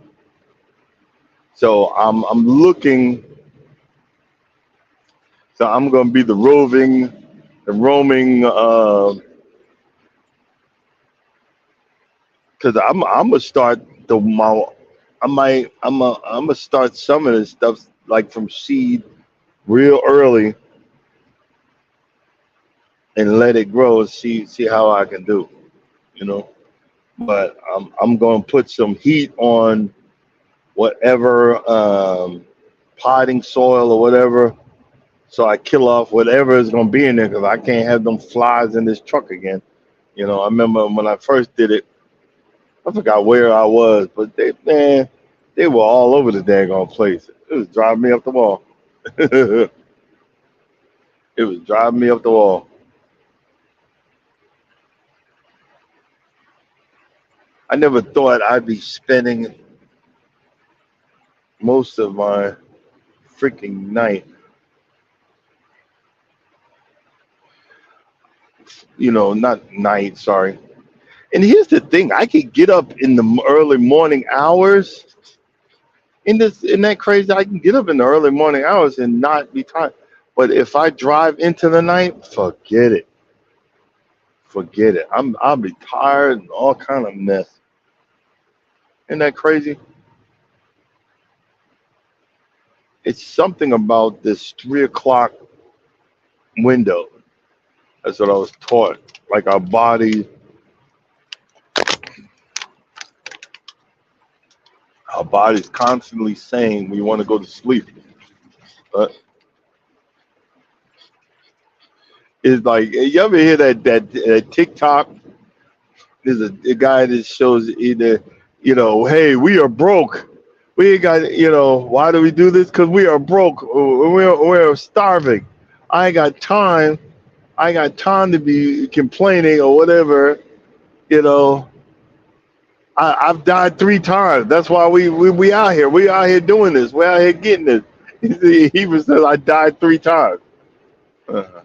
So I'm looking. So I'm gonna be the roaming, because I'm gonna start I'm gonna start some of this stuff like from seed real early, and let it grow and see how I can do. You know, but I'm gonna put some heat on whatever potting soil or whatever, so I kill off whatever is gonna be in there because I can't have them flies in this truck again. You know, I remember when I first did it, I forgot where I was, but they were all over the daggone place. It was driving me up the wall. It was driving me up the wall. I never thought I'd be spending most of my freaking night, not night, sorry. And here's the thing, I could get up in the early morning hours. Isn't that crazy? I can get up in the early morning hours and not be tired. But if I drive into the night, forget it. Forget it. I'll be tired and all kind of mess. Isn't that crazy? It's something about this 3 o'clock window. That's what I was taught. Like our body's constantly saying we want to go to sleep. But it's like you ever hear that TikTok? There's a guy that shows either, hey, we are broke. We ain't got, why do we do this? Because we are broke. We're starving. I ain't got time. I ain't got time to be complaining or whatever. You know, I've died 3 times. That's why we out here. We out here doing this. We out here getting this. He even says I died 3 times. Uh-huh.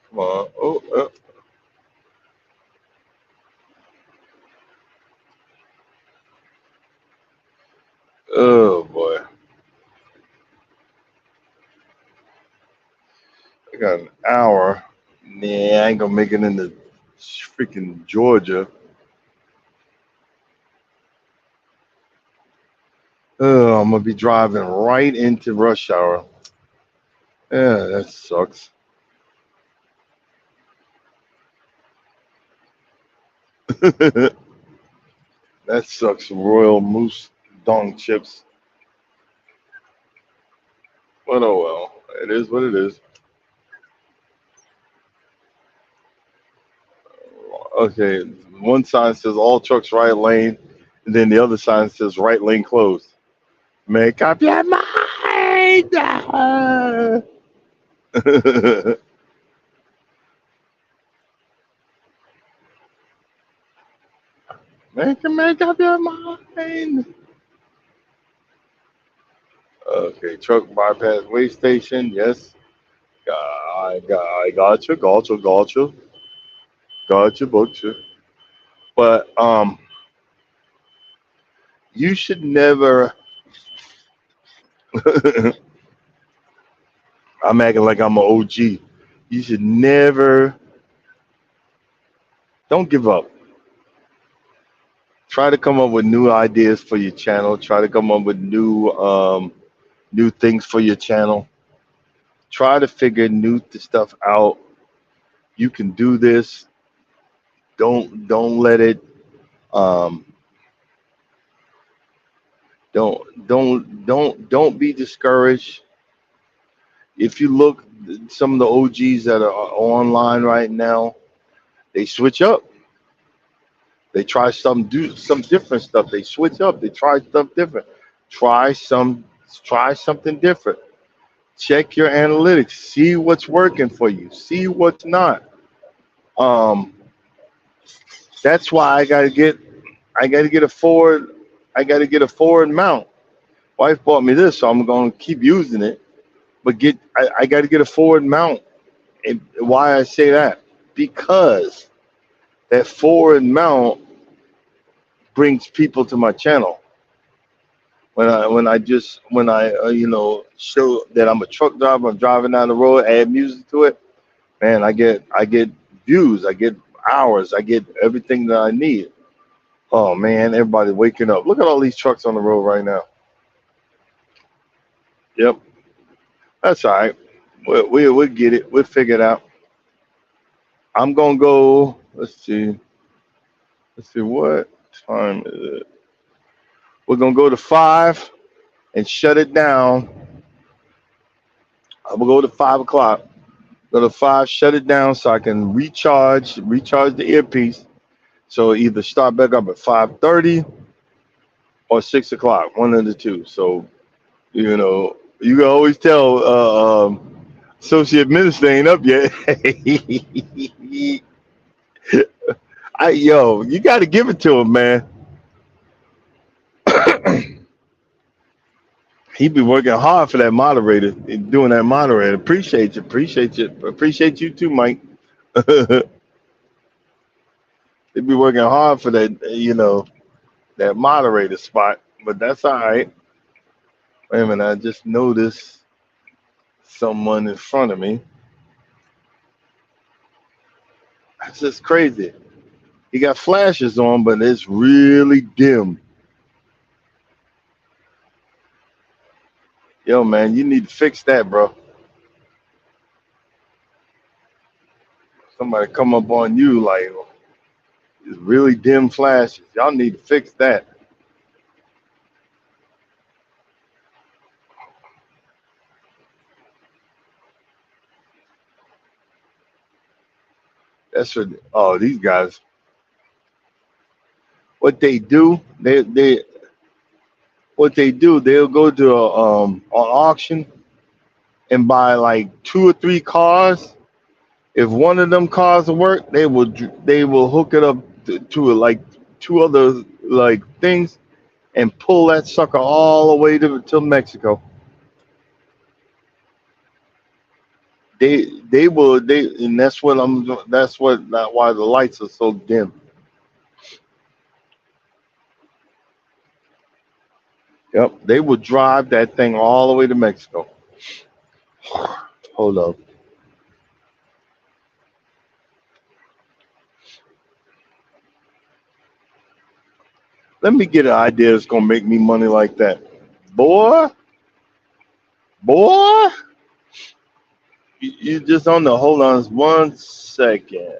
Come on. Oh boy. I got an hour. Nah, I ain't gonna make it into freaking Georgia. Oh, I'm gonna be driving right into rush hour. Yeah, that sucks. That sucks. Royal Moose Dong chips. But oh well. It is what it is. Okay, one sign says all trucks right lane, and then the other sign says right lane closed. Make up your mind. make up your mind. Okay, truck bypass way station. Yes, I got you, butcher. But you should never. I'm acting like I'm an OG. You should never. Don't give up. Try to come up with new ideas for your channel. Try to come up with new things for your channel. Try to figure new stuff out. You can do this. Don't let it. Um, don't be discouraged. If you look, some of the OGs that are online right now, they switch up. They try some different stuff. They switch up. They try stuff different. Try some try something different. Check your analytics. See what's working for you. See what's not. Um, that's why I gotta get a forward. I gotta get a forward mount. Wife bought me this, so I'm gonna keep using it. But I gotta get a forward mount. And why I say that? Because that forward mount brings people to my channel. When I show that I'm a truck driver, I'm driving down the road, add music to it, man, I get views, I get hours, I get everything that I need. Oh man, everybody waking up. Look at all these trucks on the road right now. Yep, that's all right. We'll get it. We'll figure it out. I'm gonna go. Let's see. Let's see what time is it. We're gonna go to 5 and shut it down. I'm gonna go to 5 o'clock. Go to 5, shut it down so I can recharge the earpiece. So either start back up at 5:30 or 6 o'clock, one of the two. So you can always tell associate minister ain't up yet. You got to give it to him, man. He be working hard for that moderator, doing that moderator. Appreciate you too, Mike. He be working hard for that, that moderator spot. But that's all right. Wait a minute, I just noticed someone in front of me. That's just crazy. He got flashes on, but it's really dim. Yo, man, you need to fix that, bro. Somebody come up on you like it's really dim flashes. Y'all need to fix that. That's what. Oh, these guys. What they do? They'll go to an auction and buy like 2 or 3 cars. If one of them cars will work, they will hook it up to like 2 other like things and pull that sucker all the way to Mexico. They and that's why the lights are so dim. Yep, they will drive that thing all the way to Mexico. Hold up. Let me get an idea that's gonna make me money like that. Boy, boy, you just on the hold on 1 second.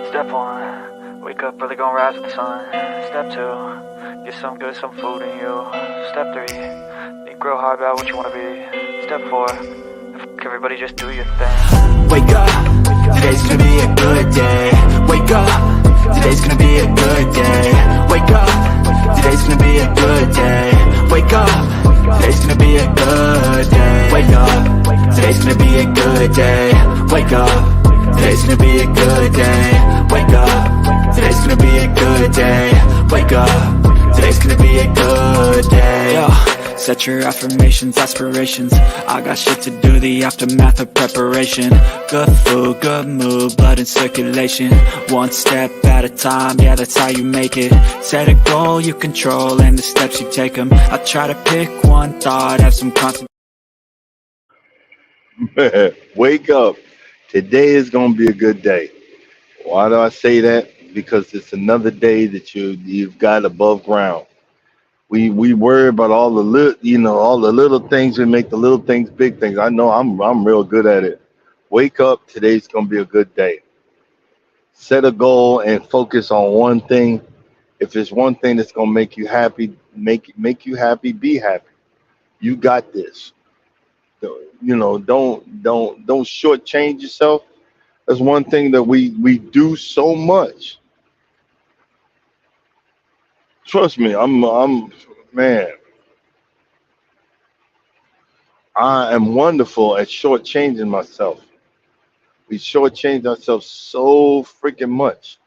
Step one, wake up early, gonna rise with the sun. Step two, get some good, some food in you. Step three, think real hard about what you wanna be. Step four, everybody just do your thing. Wake up, today's gonna be a good day. Wake up, today's gonna be a good day. Wake up, today's gonna be a good day. Wake up, today's gonna be a good day. Wake up, today's gonna be a good day. Wake up, today's gonna be a good day. Wake up, today's gonna be a good day. Wake up, today's gonna be a good day. Yo. Set your affirmations, aspirations. I got shit to do, the aftermath of preparation. Good food, good mood, blood in circulation. One step at a time, yeah, that's how you make it. Set a goal you control and the steps you take them. I try to pick one thought, have some concentration. Wake up. Today is gonna be a good day. Why do I say that? Because it's another day that you've got above ground. We worry about all the little things. We make the little things big things. I know I'm real good at it. Wake up. Today's gonna be a good day. Set a goal and focus on one thing. If it's one thing that's gonna make you happy, make you happy. Be happy. You got this. Don't shortchange yourself. That's one thing that we do so much. Trust me, I'm man. I am wonderful at shortchanging myself. We shortchange ourselves so freaking much.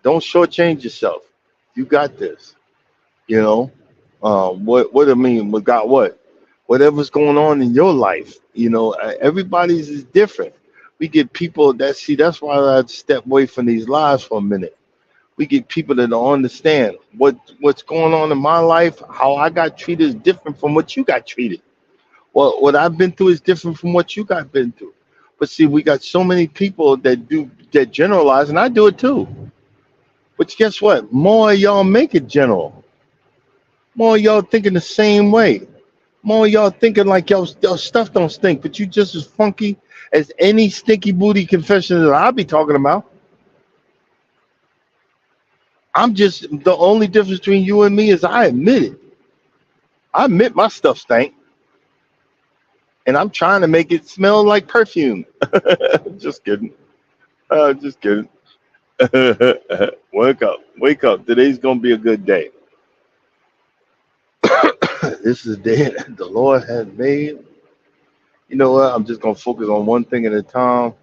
Don't shortchange yourself. You got this. You know. What I mean, we got what? Whatever's going on in your life. Everybody's is different. We get people that's why I step away from these lives for a minute. We get people that don't understand what's going on in my life. How I got treated is different from what you got treated. What I've been through is different from what you got been through. But see, we got so many people that generalize, and I do it too. But guess what? More of y'all make it general. More of y'all thinking the same way. More of y'all thinking like y'all stuff don't stink, but you just as funky as any stinky booty confession that I'll be talking about. I'm just the only difference between you and me is I admit it. I admit my stuff stank, and I'm trying to make it smell like perfume. Just kidding. Just kidding. Wake up. Wake up. Today's gonna be a good day. This is the day that the Lord has made. You know what? I'm just gonna focus on one thing at a time.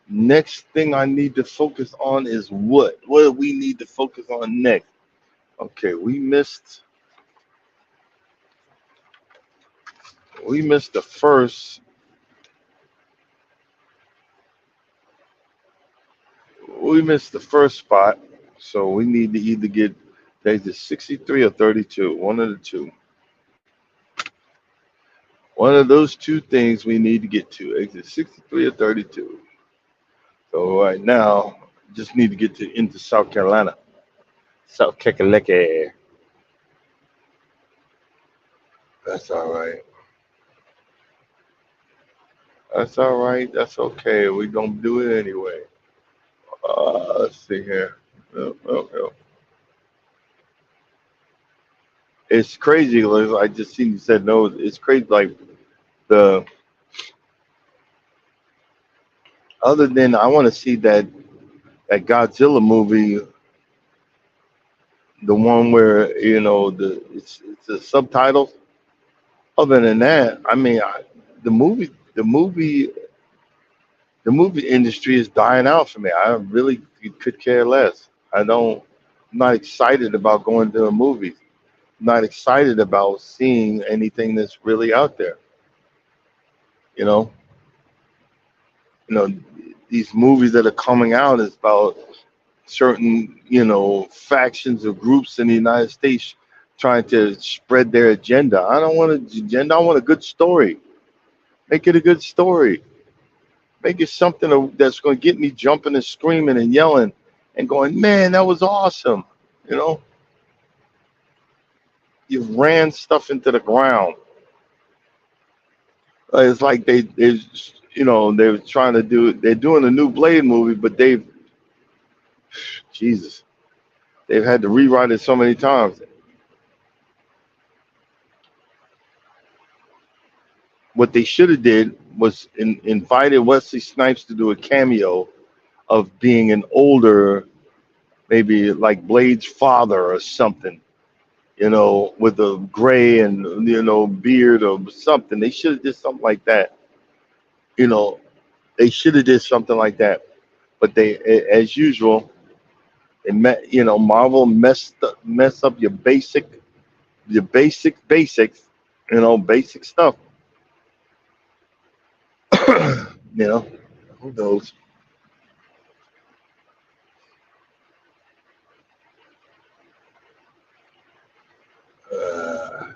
Next thing I need to focus on is what? What do we need to focus on next? Okay, we missed the first. We missed the first spot, so we need to either get exit 63 or 32. One of the two. One of those two things we need to get to. Exit 63 or 32. So right now, just need to get into South Carolina. South Kakaleke. That's all right. That's all right. That's okay. We're gonna do it anyway. Let's see here. Oh. It's crazy. Like, I just seen you said no. It's crazy. Like the other than I want to see that Godzilla movie, the one where it's the subtitles. Other than that, I mean, the movie, the movie, the movie industry is dying out for me. I really could care less. I'm not excited about going to a movie. I'm not excited about seeing anything that's really out there. You know, you know, these movies that are coming out is about certain, factions or groups in the United States trying to spread their agenda. I don't want an agenda. I want a good story. Make it a good story. Make it something that's going to get me jumping and screaming and yelling and going, man, that was awesome. You know, you ran stuff into the ground. It's like they were trying to they're doing a new Blade movie, but Jesus, they've had to rewrite it so many times. What they should have did was invited Wesley Snipes to do a cameo of being an older, maybe like Blade's father or something, with a gray and beard or something. They should have did something like that. You know, they should have did something like that. But as usual, Marvel mess up your basics, basic stuff. Who knows? I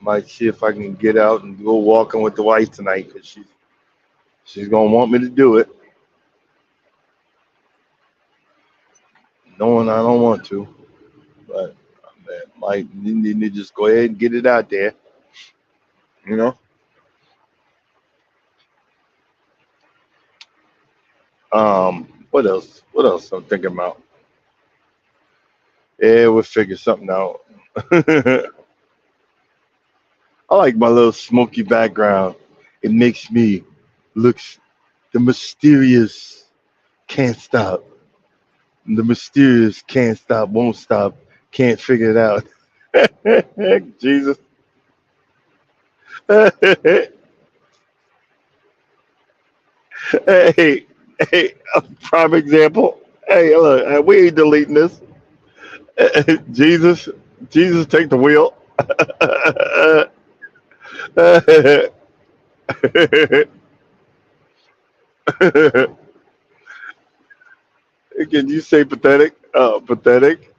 might see if I can get out and go walking with the wife tonight because she's gonna want me to do it, knowing I don't want to. But I might need to just go ahead and get it out there. You know. What else? What else I'm thinking about? Yeah, we'll figure something out. I like my little smoky background. It makes me look the mysterious can't stop. The mysterious can't stop, won't stop, can't figure it out. Jesus. Hey, hey, a prime example. Hey, look, we ain't deleting this. Jesus, Jesus, take the wheel. Can you say pathetic? Pathetic.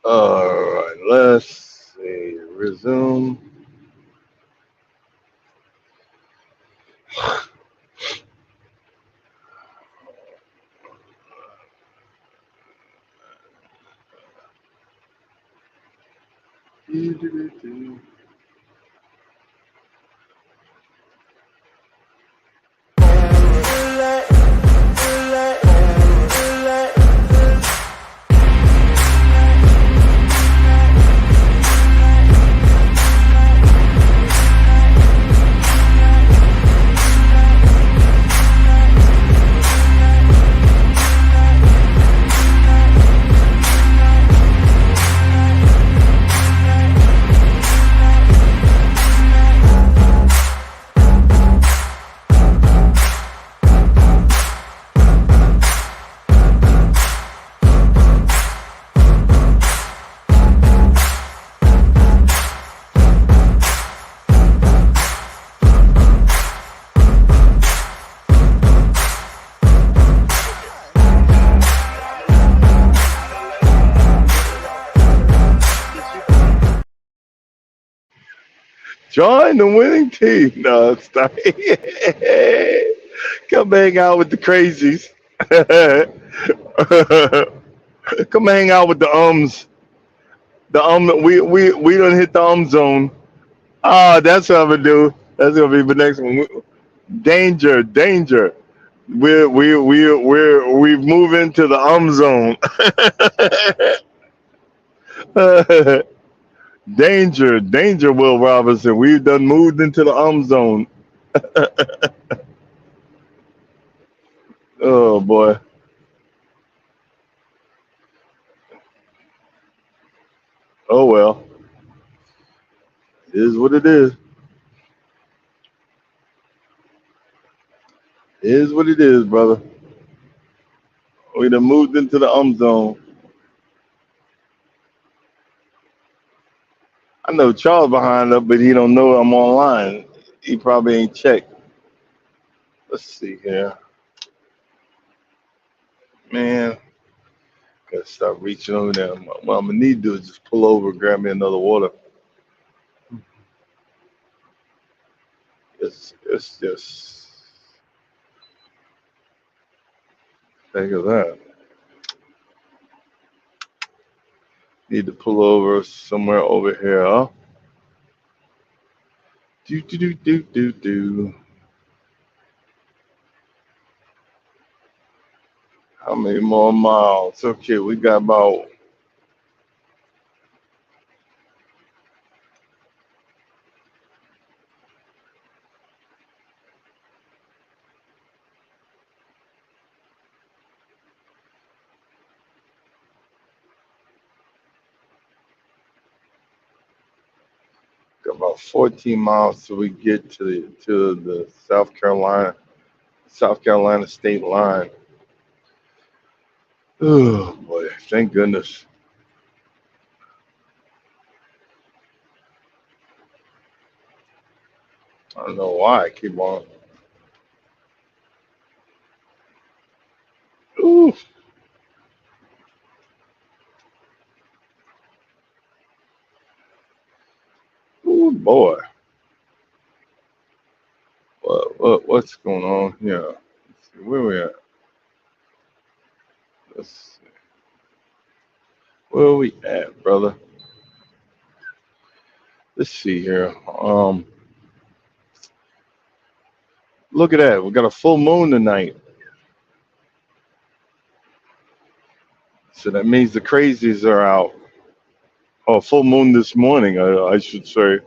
All right, let's see. Resume. Join the winning team. No, stop. Come hang out with the crazies. Come hang out with the ums. The we done hit the zone. Ah, that's what I'm gonna do. That's gonna be the next one. Danger, danger. We've moved into the zone. Danger, danger, Will Robinson. We've done moved into the zone. Oh boy. Oh well. It is what it is. It is what it is, brother. We done moved into the zone. I know Charles behind up, but he don't know I'm online. He probably ain't checked. Let's see here. Man, gotta stop reaching over there. What I'm gonna need to do is just pull over, grab me another water. It's just think of that. Need to pull over somewhere over here. Huh? Do do do do do do. How many more miles? Okay, we got about 14 miles till we get to the South Carolina state line. Oh boy, thank goodness. I don't know why I keep on. Ooh, ooh boy. What's going on here? Let's see, where we at? Let's see. Where we at, brother? Let's see here. Look at that. We got a full moon tonight. So that means the crazies are out. Oh, full moon this morning, I should say.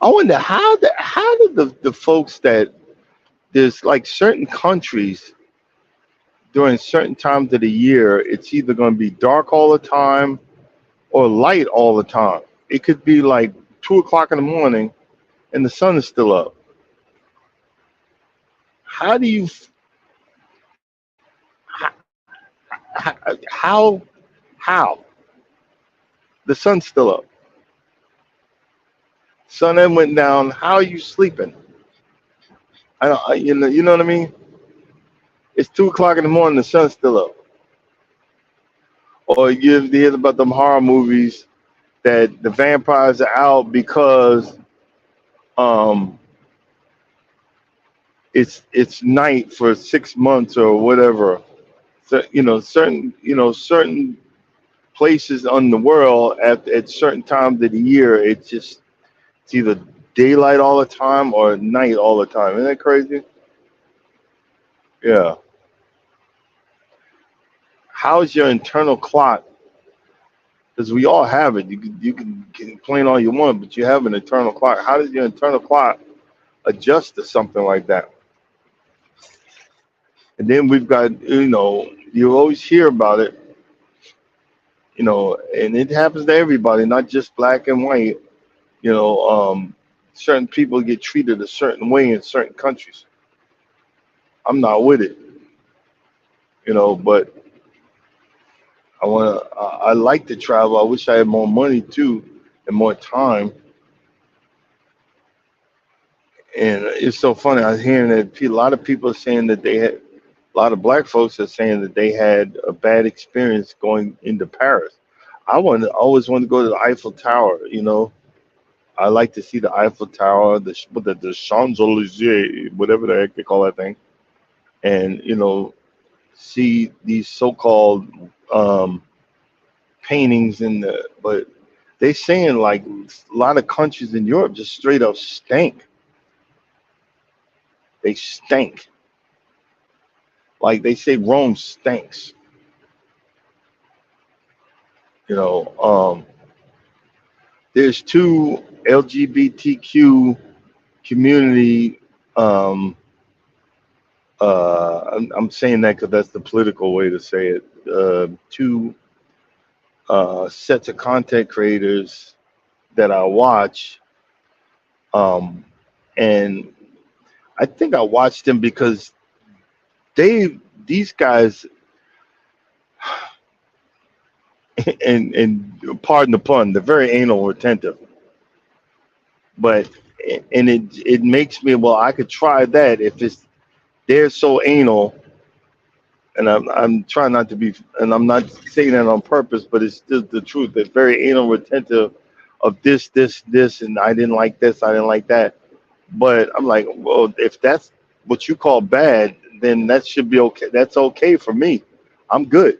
I wonder how did the folks that there's like certain countries during certain times of the year, it's either going to be dark all the time or light all the time. It could be like 2 o'clock in the morning and the sun is still up. How do you how how the sun's still up? Sun then went down. How are you sleeping? I don't. You know what I mean? It's 2 o'clock in the morning. The sun's still up. Or you hear about them horror movies that the vampires are out because um it's night for 6 months or whatever. So certain places on the world at certain times of the year, it's either daylight all the time or night all the time. Isn't that crazy? Yeah. How's your internal clock? Because we all have it. You can complain all you want, but you have an internal clock. How does your internal clock adjust to something like that? And then we've got, you always hear about it, and it happens to everybody, not just black and white. You know, certain people get treated a certain way in certain countries. I'm not with it, but I like to travel. I wish I had more money too and more time. And it's so funny. I was hearing that a lot of people are saying that a lot of black folks are saying that they had a bad experience going into Paris. Always wanted to go to the Eiffel Tower. I like to see the Eiffel Tower, the Champs Elysees, whatever the heck they call that thing, and see these so-called um, paintings but they saying like a lot of countries in Europe just straight up stink. They stink. Like they say Rome stinks. You know, there's two LGBTQ community. I'm saying that because that's the political way to say it. Two sets of content creators that I watch, um, and I think I watched them because these guys, and pardon the pun, they're very anal retentive. But and it makes me, well, I could try that if they're so anal, and I'm trying not to be, and I'm not saying that on purpose, but it's still the truth. They're very anal retentive of this, and I didn't like this, I didn't like that. But I'm like, well, if that's what you call bad, then that should be okay. That's okay for me. I'm good.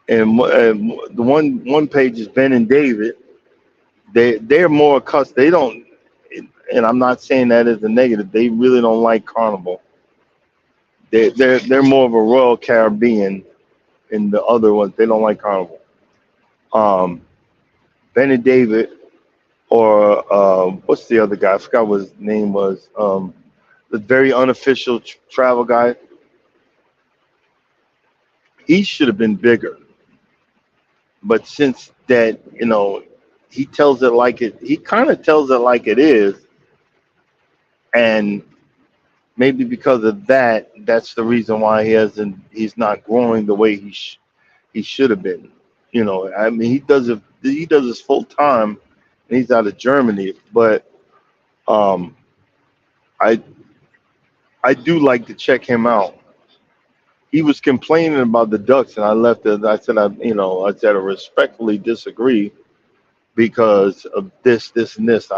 And the one page is Ben and David. They're more accustomed. They don't, and I'm not saying that as a negative. They really don't like Carnival. They're more of a Royal Caribbean, and the other ones they don't like Carnival. Um, Ben and David, or what's the other guy? I forgot what his name was. The very unofficial travel guy. He should have been bigger, but since that, he tells it like it. He kind of tells it like it is, and maybe because of that, that's the reason why he's not growing the way he should have been. I mean, he does his full time, and he's out of Germany. But um, I I do like to check him out. He was complaining about the Ducks, and I left it. I said, I respectfully disagree because of this, and this.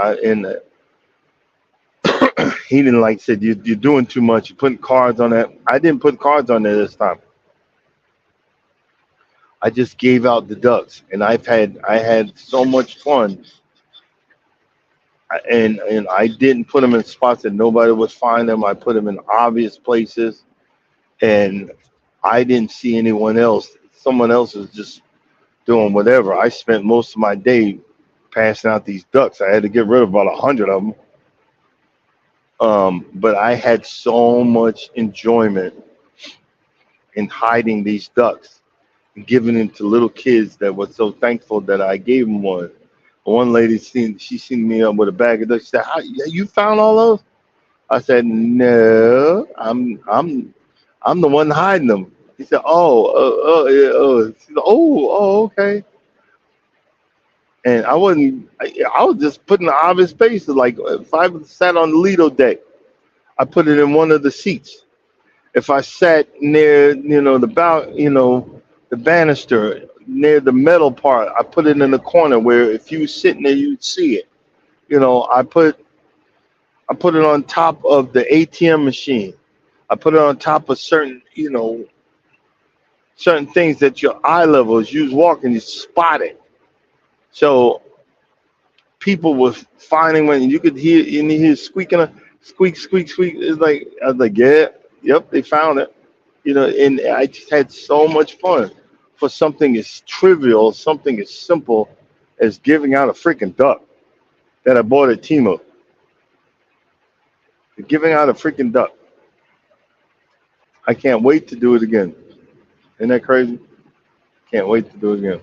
He didn't like said you're doing too much. You're putting cards on that. I didn't put cards on there this time. I just gave out the Ducks, and I had so much fun. And I didn't put them in spots that nobody would find them. I put them in obvious places, and I didn't see anyone else. Someone else was just doing whatever. I spent most of my day passing out these Ducks. I had to get rid of about 100 of them. But I had so much enjoyment in hiding these Ducks and giving them to little kids that were so thankful that I gave them one. One lady seen me up with a bag of Ducks. She said, "You found all those?" I said, "No, I'm the one hiding them." He said, "Oh, yeah, oh." She said, "Oh, okay." And I wasn't. I was just putting the obvious spaces. Like if I sat on the Lido deck, I put it in one of the seats. If I sat near, the banister near the metal part, I put it in the corner where if you was sitting there, you'd see it. I put it on top of the ATM machine. I put it on top of certain things that your eye level, as you was walking, you spot it. So people were finding when you could hear and you hear squeaking, squeak, squeak, squeak. It's like I was like, yeah, yep, they found it. And I just had so much fun for something as trivial, something as simple as giving out a freaking duck that I bought at Timo. Giving out a freaking duck. I can't wait to do it again. Isn't that crazy? Can't wait to do it again.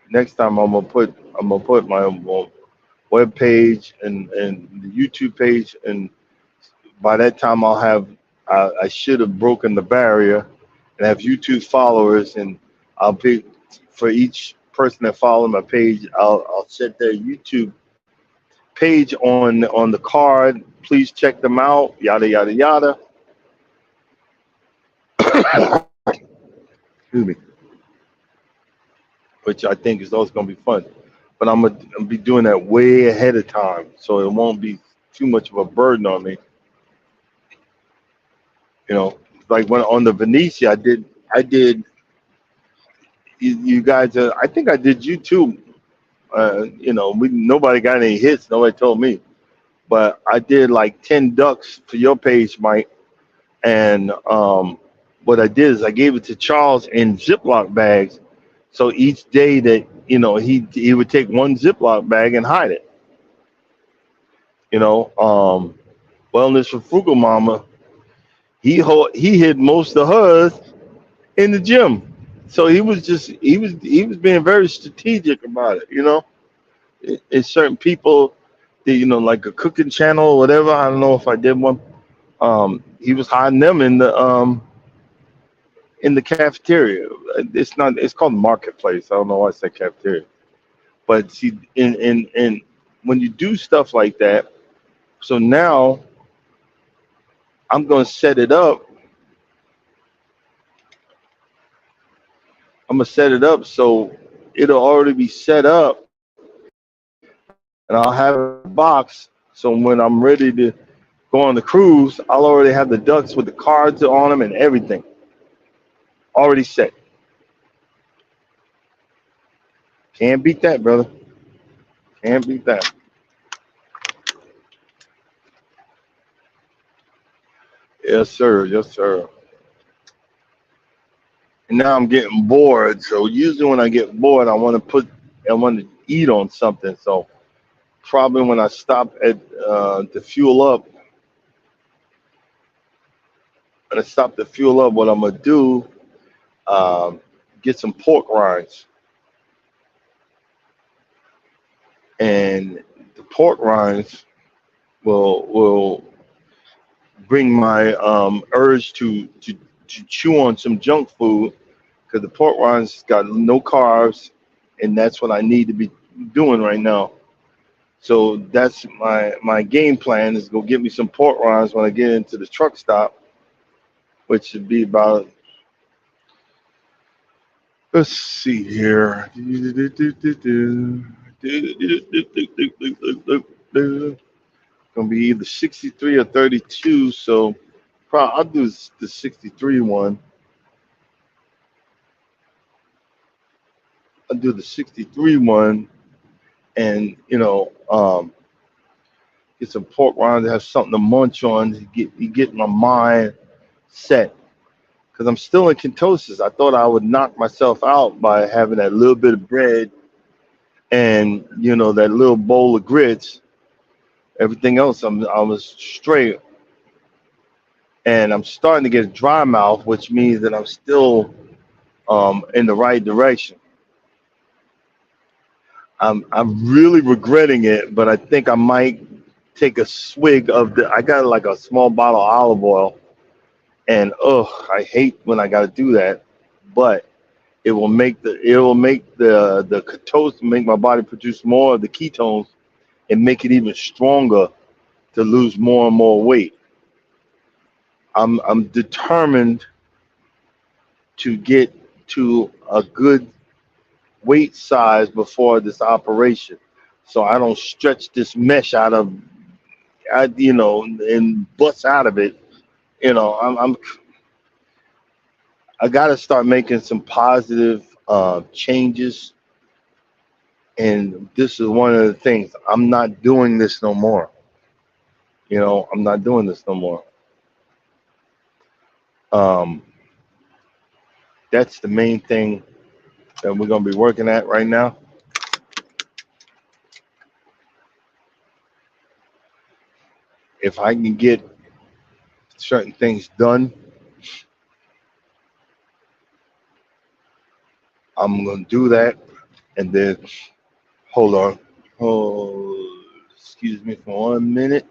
Next time I'm gonna put my web page and the YouTube page, and by that time I should have broken the barrier and have YouTube followers, and I'll pick for each person that follow my page. I'll set their YouTube page on the card. Please check them out. Yada yada yada. Excuse me. Which I think is also gonna be fun. But I'm gonna be doing that way ahead of time, so it won't be too much of a burden on me. Like when on the Venetia, I did. You guys, I think I did you too. Nobody got any hits. Nobody told me, but I did like 10 ducks for your page, Mike. And what I did is I gave it to Charles in Ziploc bags. So each day that he would take one Ziploc bag and hide it. Wellness for Frugal Mama. He hid most of hers in the gym. So he was being very strategic about it. It's certain people that like a cooking channel or whatever. I don't know if I did one. He was hiding them in the cafeteria. It's called marketplace. I don't know why I said cafeteria. But see, in when you do stuff like that, so now I'm gonna set it up. I'm gonna set it up so it'll already be set up, and I'll have a box. So when I'm ready to go on the cruise, I'll already have the ducks with the cards on them and everything already set. Can't beat that, brother. Can't beat that. Yes, sir. Yes, sir. And now I'm getting bored. So usually when I get bored, I want to eat on something. So probably when I stop at to fuel up, what I'm gonna do, get some pork rinds, and the pork rinds will bring my urge to chew on some junk food, because the pork rinds got no carbs, and that's what I need to be doing right now. So that's my game plan, is go get me some pork rinds when I get into the truck stop, which should be about, let's see here. Gonna be either 63 or 32, so probably I'll do the 63 one. I'll do the 63 one, and get some pork rinds to have something to munch on to get my mind set. Because I'm still in ketosis. I thought I would knock myself out by having that little bit of bread and that little bowl of grits. Everything else, I was straight, and I'm starting to get a dry mouth, which means that I'm still in the right direction. I'm really regretting it, but I think I might take a swig of I got like a small bottle of olive oil, and I hate when I got to do that, but It will make the ketones make my body produce more of the ketones and make it even stronger to lose more and more weight. I'm determined to get to a good weight size before this operation, so I don't stretch this mesh out of, and bust out of it. I got to start making some positive changes, and this is one of the things. I'm not doing this no more. I'm not doing this no more. Um, that's the main thing that we're gonna be working at right now. If I can get certain things done, I'm gonna do that. And then, hold on. Oh, excuse me for 1 minute.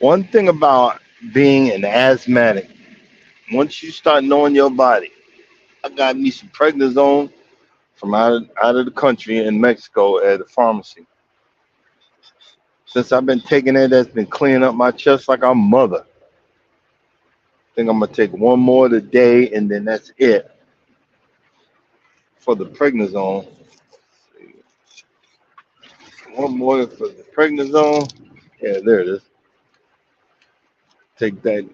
One thing about being an asthmatic, once you start knowing your body, I got me some prednisone from out of the country in Mexico at a pharmacy. Since I've been taking it, that's been cleaning up my chest like a mother. I think I'm gonna take one more today, and then that's it for the prednisone. One more for the prednisone. Yeah, there it is. Take that.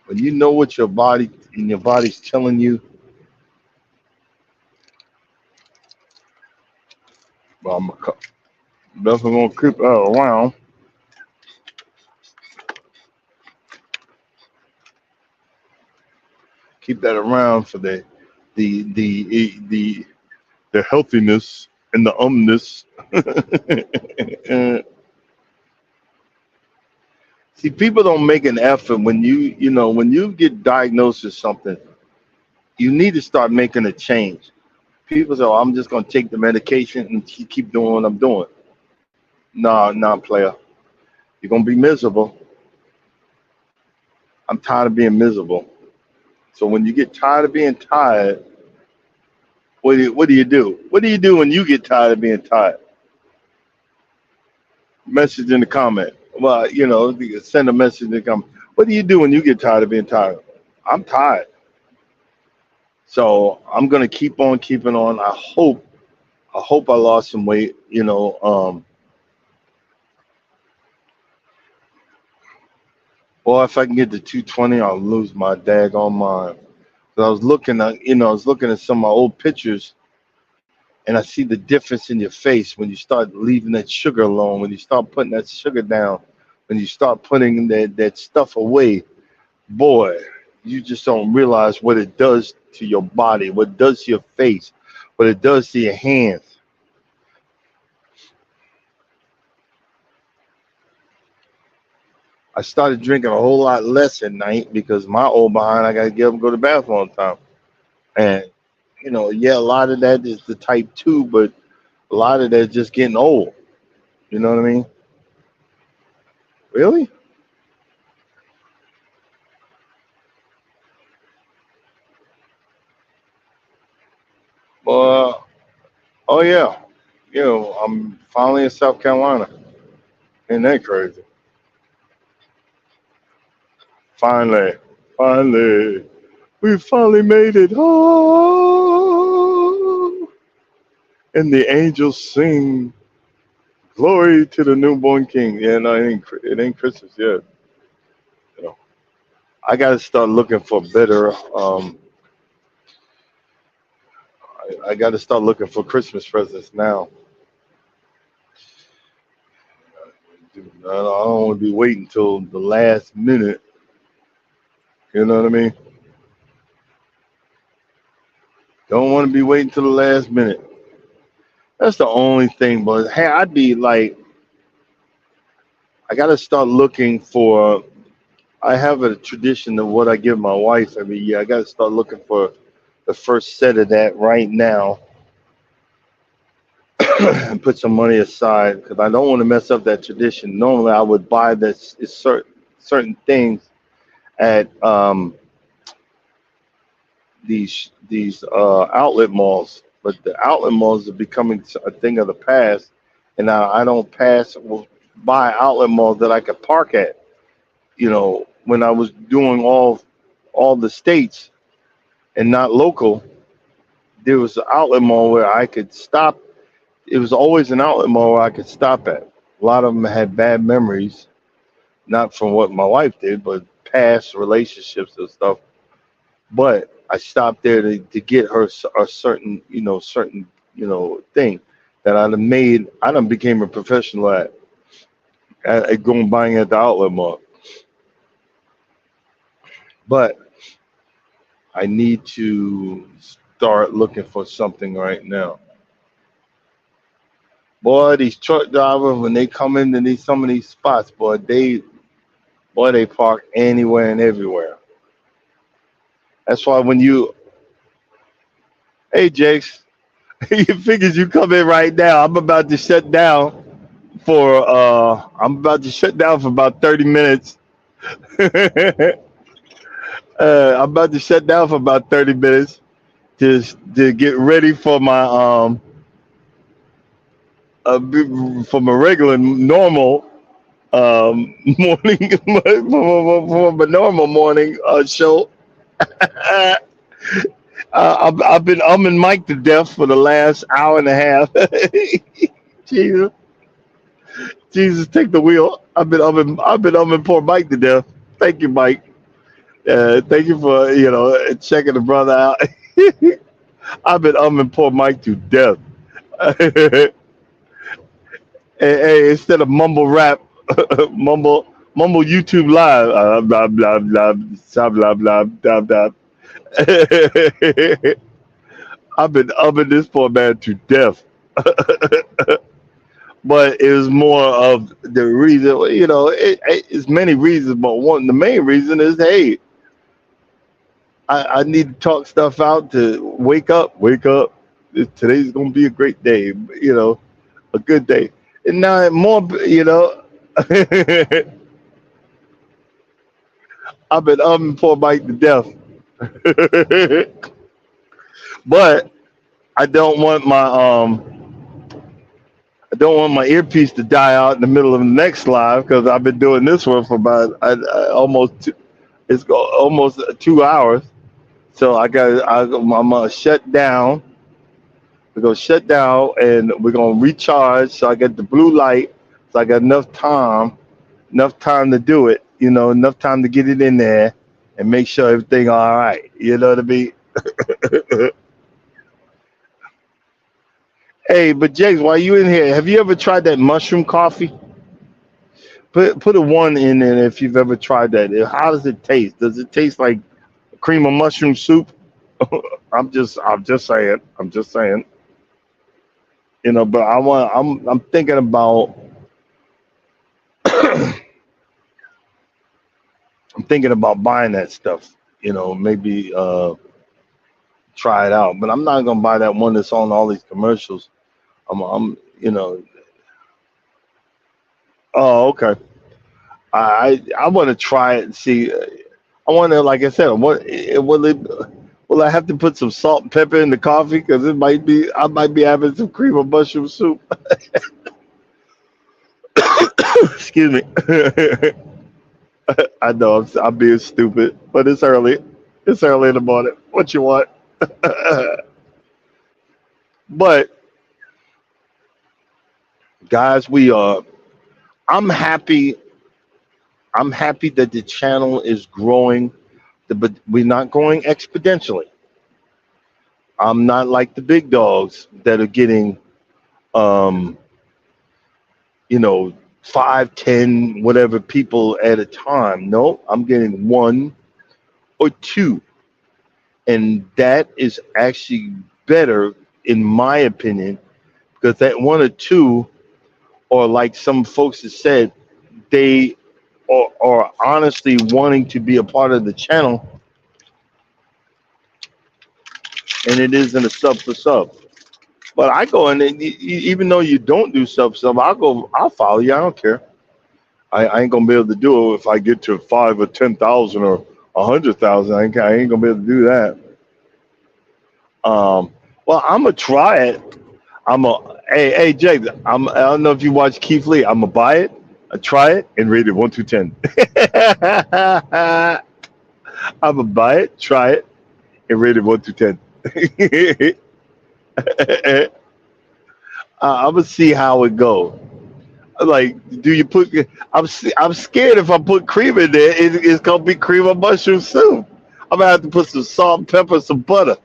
When you know what your body's telling you, well, definitely gonna keep that around. Keep that around for the healthiness and the umness. See, people don't make an effort when when you get diagnosed with something, you need to start making a change. People say, "Oh, I'm just gonna take the medication and keep doing what I'm doing." Nah, nah, player. You're gonna be miserable. I'm tired of being miserable. So when you get tired of being tired, what do you do? What do you do when you get tired of being tired? Message in the comment. Well, you can send a message in the comment. What do you do when you get tired of being tired? I'm tired. So I'm gonna keep on keeping on. I hope I lost some weight. Or if I can get to 220, I'll lose my daggone mind. So I was looking at some of my old pictures, and I see the difference in your face when you start leaving that sugar alone, when you start putting that sugar down, when you start putting that stuff away. Boy, you just don't realize what it does to your body, what it does to your face, what it does to your hands. I started drinking a whole lot less at night because my old behind, I got to get up and go to the bathroom all the time. And, yeah, a lot of that is the type 2, but a lot of that is just getting old. You know what I mean? Really? Well, oh, yeah. I'm finally in South Carolina. Ain't that crazy? Finally. Finally. We finally made it home. And the angels sing glory to the newborn King. Yeah, no, it ain't Christmas yet. You know, I got to start looking for better. I got to start looking for Christmas presents now. Dude, I don't want to be waiting till the last minute. You know what I mean? Don't want to be waiting till the last minute. That's the only thing. But hey, I'd be like, I got to start looking for. I have a tradition of what I give my wife every year. I got to start looking for the first set of that right now and put some money aside because I don't want to mess up that tradition. Normally, I would buy this certain things at these outlet malls, but the outlet malls are becoming a thing of the past, and now I don't buy outlet malls that I could park at. When I was doing all the states and not local, there was an outlet mall where I could stop. It was always an outlet mall where I could stop at. A lot of them had bad memories, not from what my wife did, but past relationships and stuff. But I stopped there to get her a certain thing that I done made. I done became a professional at going buying at the outlet mall. But I need to start looking for something right now. Boy, these truck drivers when they come into some of these spots, boy, they park anywhere and everywhere. That's why hey Jakes, you figures you come in right now. I'm about to shut down for about 30 minutes. I'm about to shut down for about 30 minutes to get ready for my for my regular normal morning for my normal morning show. I've been umming Mike to death for the last hour and a half. Jesus, Jesus, take the wheel. I've been umming poor Mike to death. Thank you, Mike. Thank you for checking the brother out. I've been umming poor Mike to death. Hey, instead of mumble rap, mumble YouTube live, blah blah blah blah blah blah blah. I've been umming this poor man to death. But it was more of the reason, it's many reasons, but the main reason is, hey, I need to talk stuff out to wake up. Today's gonna be a great day, a good day. And now more, I've been poor Mike to death. But I don't want my earpiece to die out in the middle of the next live because I've been doing this one for about almost 2 hours. So I'm gonna shut down. We're gonna shut down and we're gonna recharge. So I get the blue light. So I got enough time to do it. Enough time to get it in there and make sure everything all right. You know what I mean? Hey, but Jakes, while you in here, have you ever tried that mushroom coffee? Put a one in there if you've ever tried that. How does it taste? Does it taste like cream of mushroom soup? I'm just saying. I'm just saying. But I'm thinking about I'm thinking about buying that stuff. Maybe try it out. But I'm not gonna buy that one that's on all these commercials. Oh, okay. I want to try it and see. I want to, like I said, will I have to put some salt and pepper in the coffee because I might be having some cream of mushroom soup. Excuse me. I know I'm being stupid, but it's early. It's early in the morning. What you want? But guys. I'm happy. I'm happy that the channel is growing, but we're not growing exponentially. I'm not like the big dogs that are getting, um, you know, 5, 10, whatever people at a time. No, I'm getting one or two, and that is actually better, in my opinion, because that one or two, or like some folks have said, they are honestly wanting to be a part of the channel, and it isn't a sub for sub. But I go in, and even though you don't do sub sub, I'll follow you. I don't care. I ain't gonna be able to do it if I get to 5 or 10,000 or 100,000. I ain't gonna be able to do that. Um, well, I'm gonna try it. Hey Jake. I don't know if you watch Keith Lee. I'm gonna buy it, I try it, and rate it 1 to 10. I'm gonna buy it, try it, and rate it 1 to 10. I'm gonna see how it go. Like, do you put? I'm scared if I put cream in there, it's gonna be cream of mushroom soup. I'm gonna have to put some salt, pepper, some butter.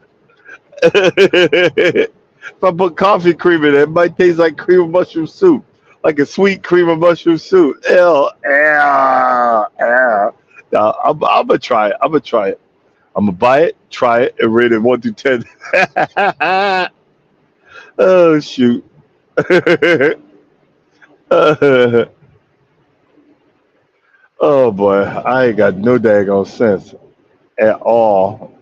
If I put coffee cream in it, it might taste like cream of mushroom soup, like a sweet cream of mushroom soup. Ew, ew, ew. No, I'm gonna try it. I'm gonna try it. I'm gonna buy it, try it, and rate it 1 to 10. Oh shoot. Oh boy, I ain't got no daggone sense at all.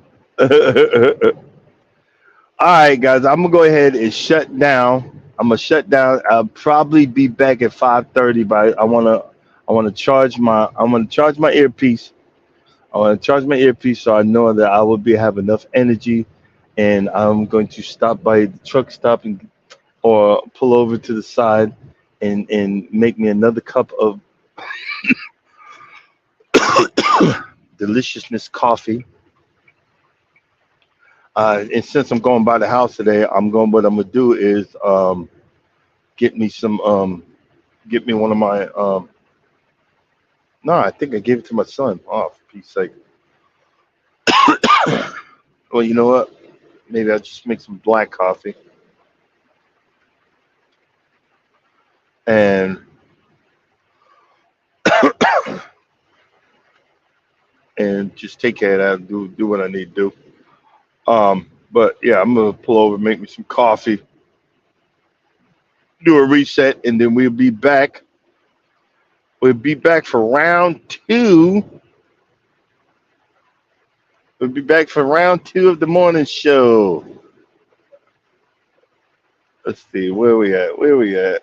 All right, guys, I'm gonna go ahead and shut down. I'm gonna shut down. I'll probably be back at 5:30, but I wanna charge my earpiece. I wanna charge my earpiece so I know that I will be have enough energy, and I'm going to stop by the truck stop and or pull over to the side and make me another cup of deliciousness coffee. And since I'm going by the house today, I'm going. What I'm gonna do is get me some. Get me one of my. No, I think I gave it to my son. Oh, for Pete's sake. Well, you know what? Maybe I'll just make some black coffee and just take care of that. Do what I need to do. But yeah, I'm gonna pull over, make me some coffee, do a reset, and then we'll be back. We'll be back for round two. We'll be back for round two of the morning show. Let's see, where we at? Where we at?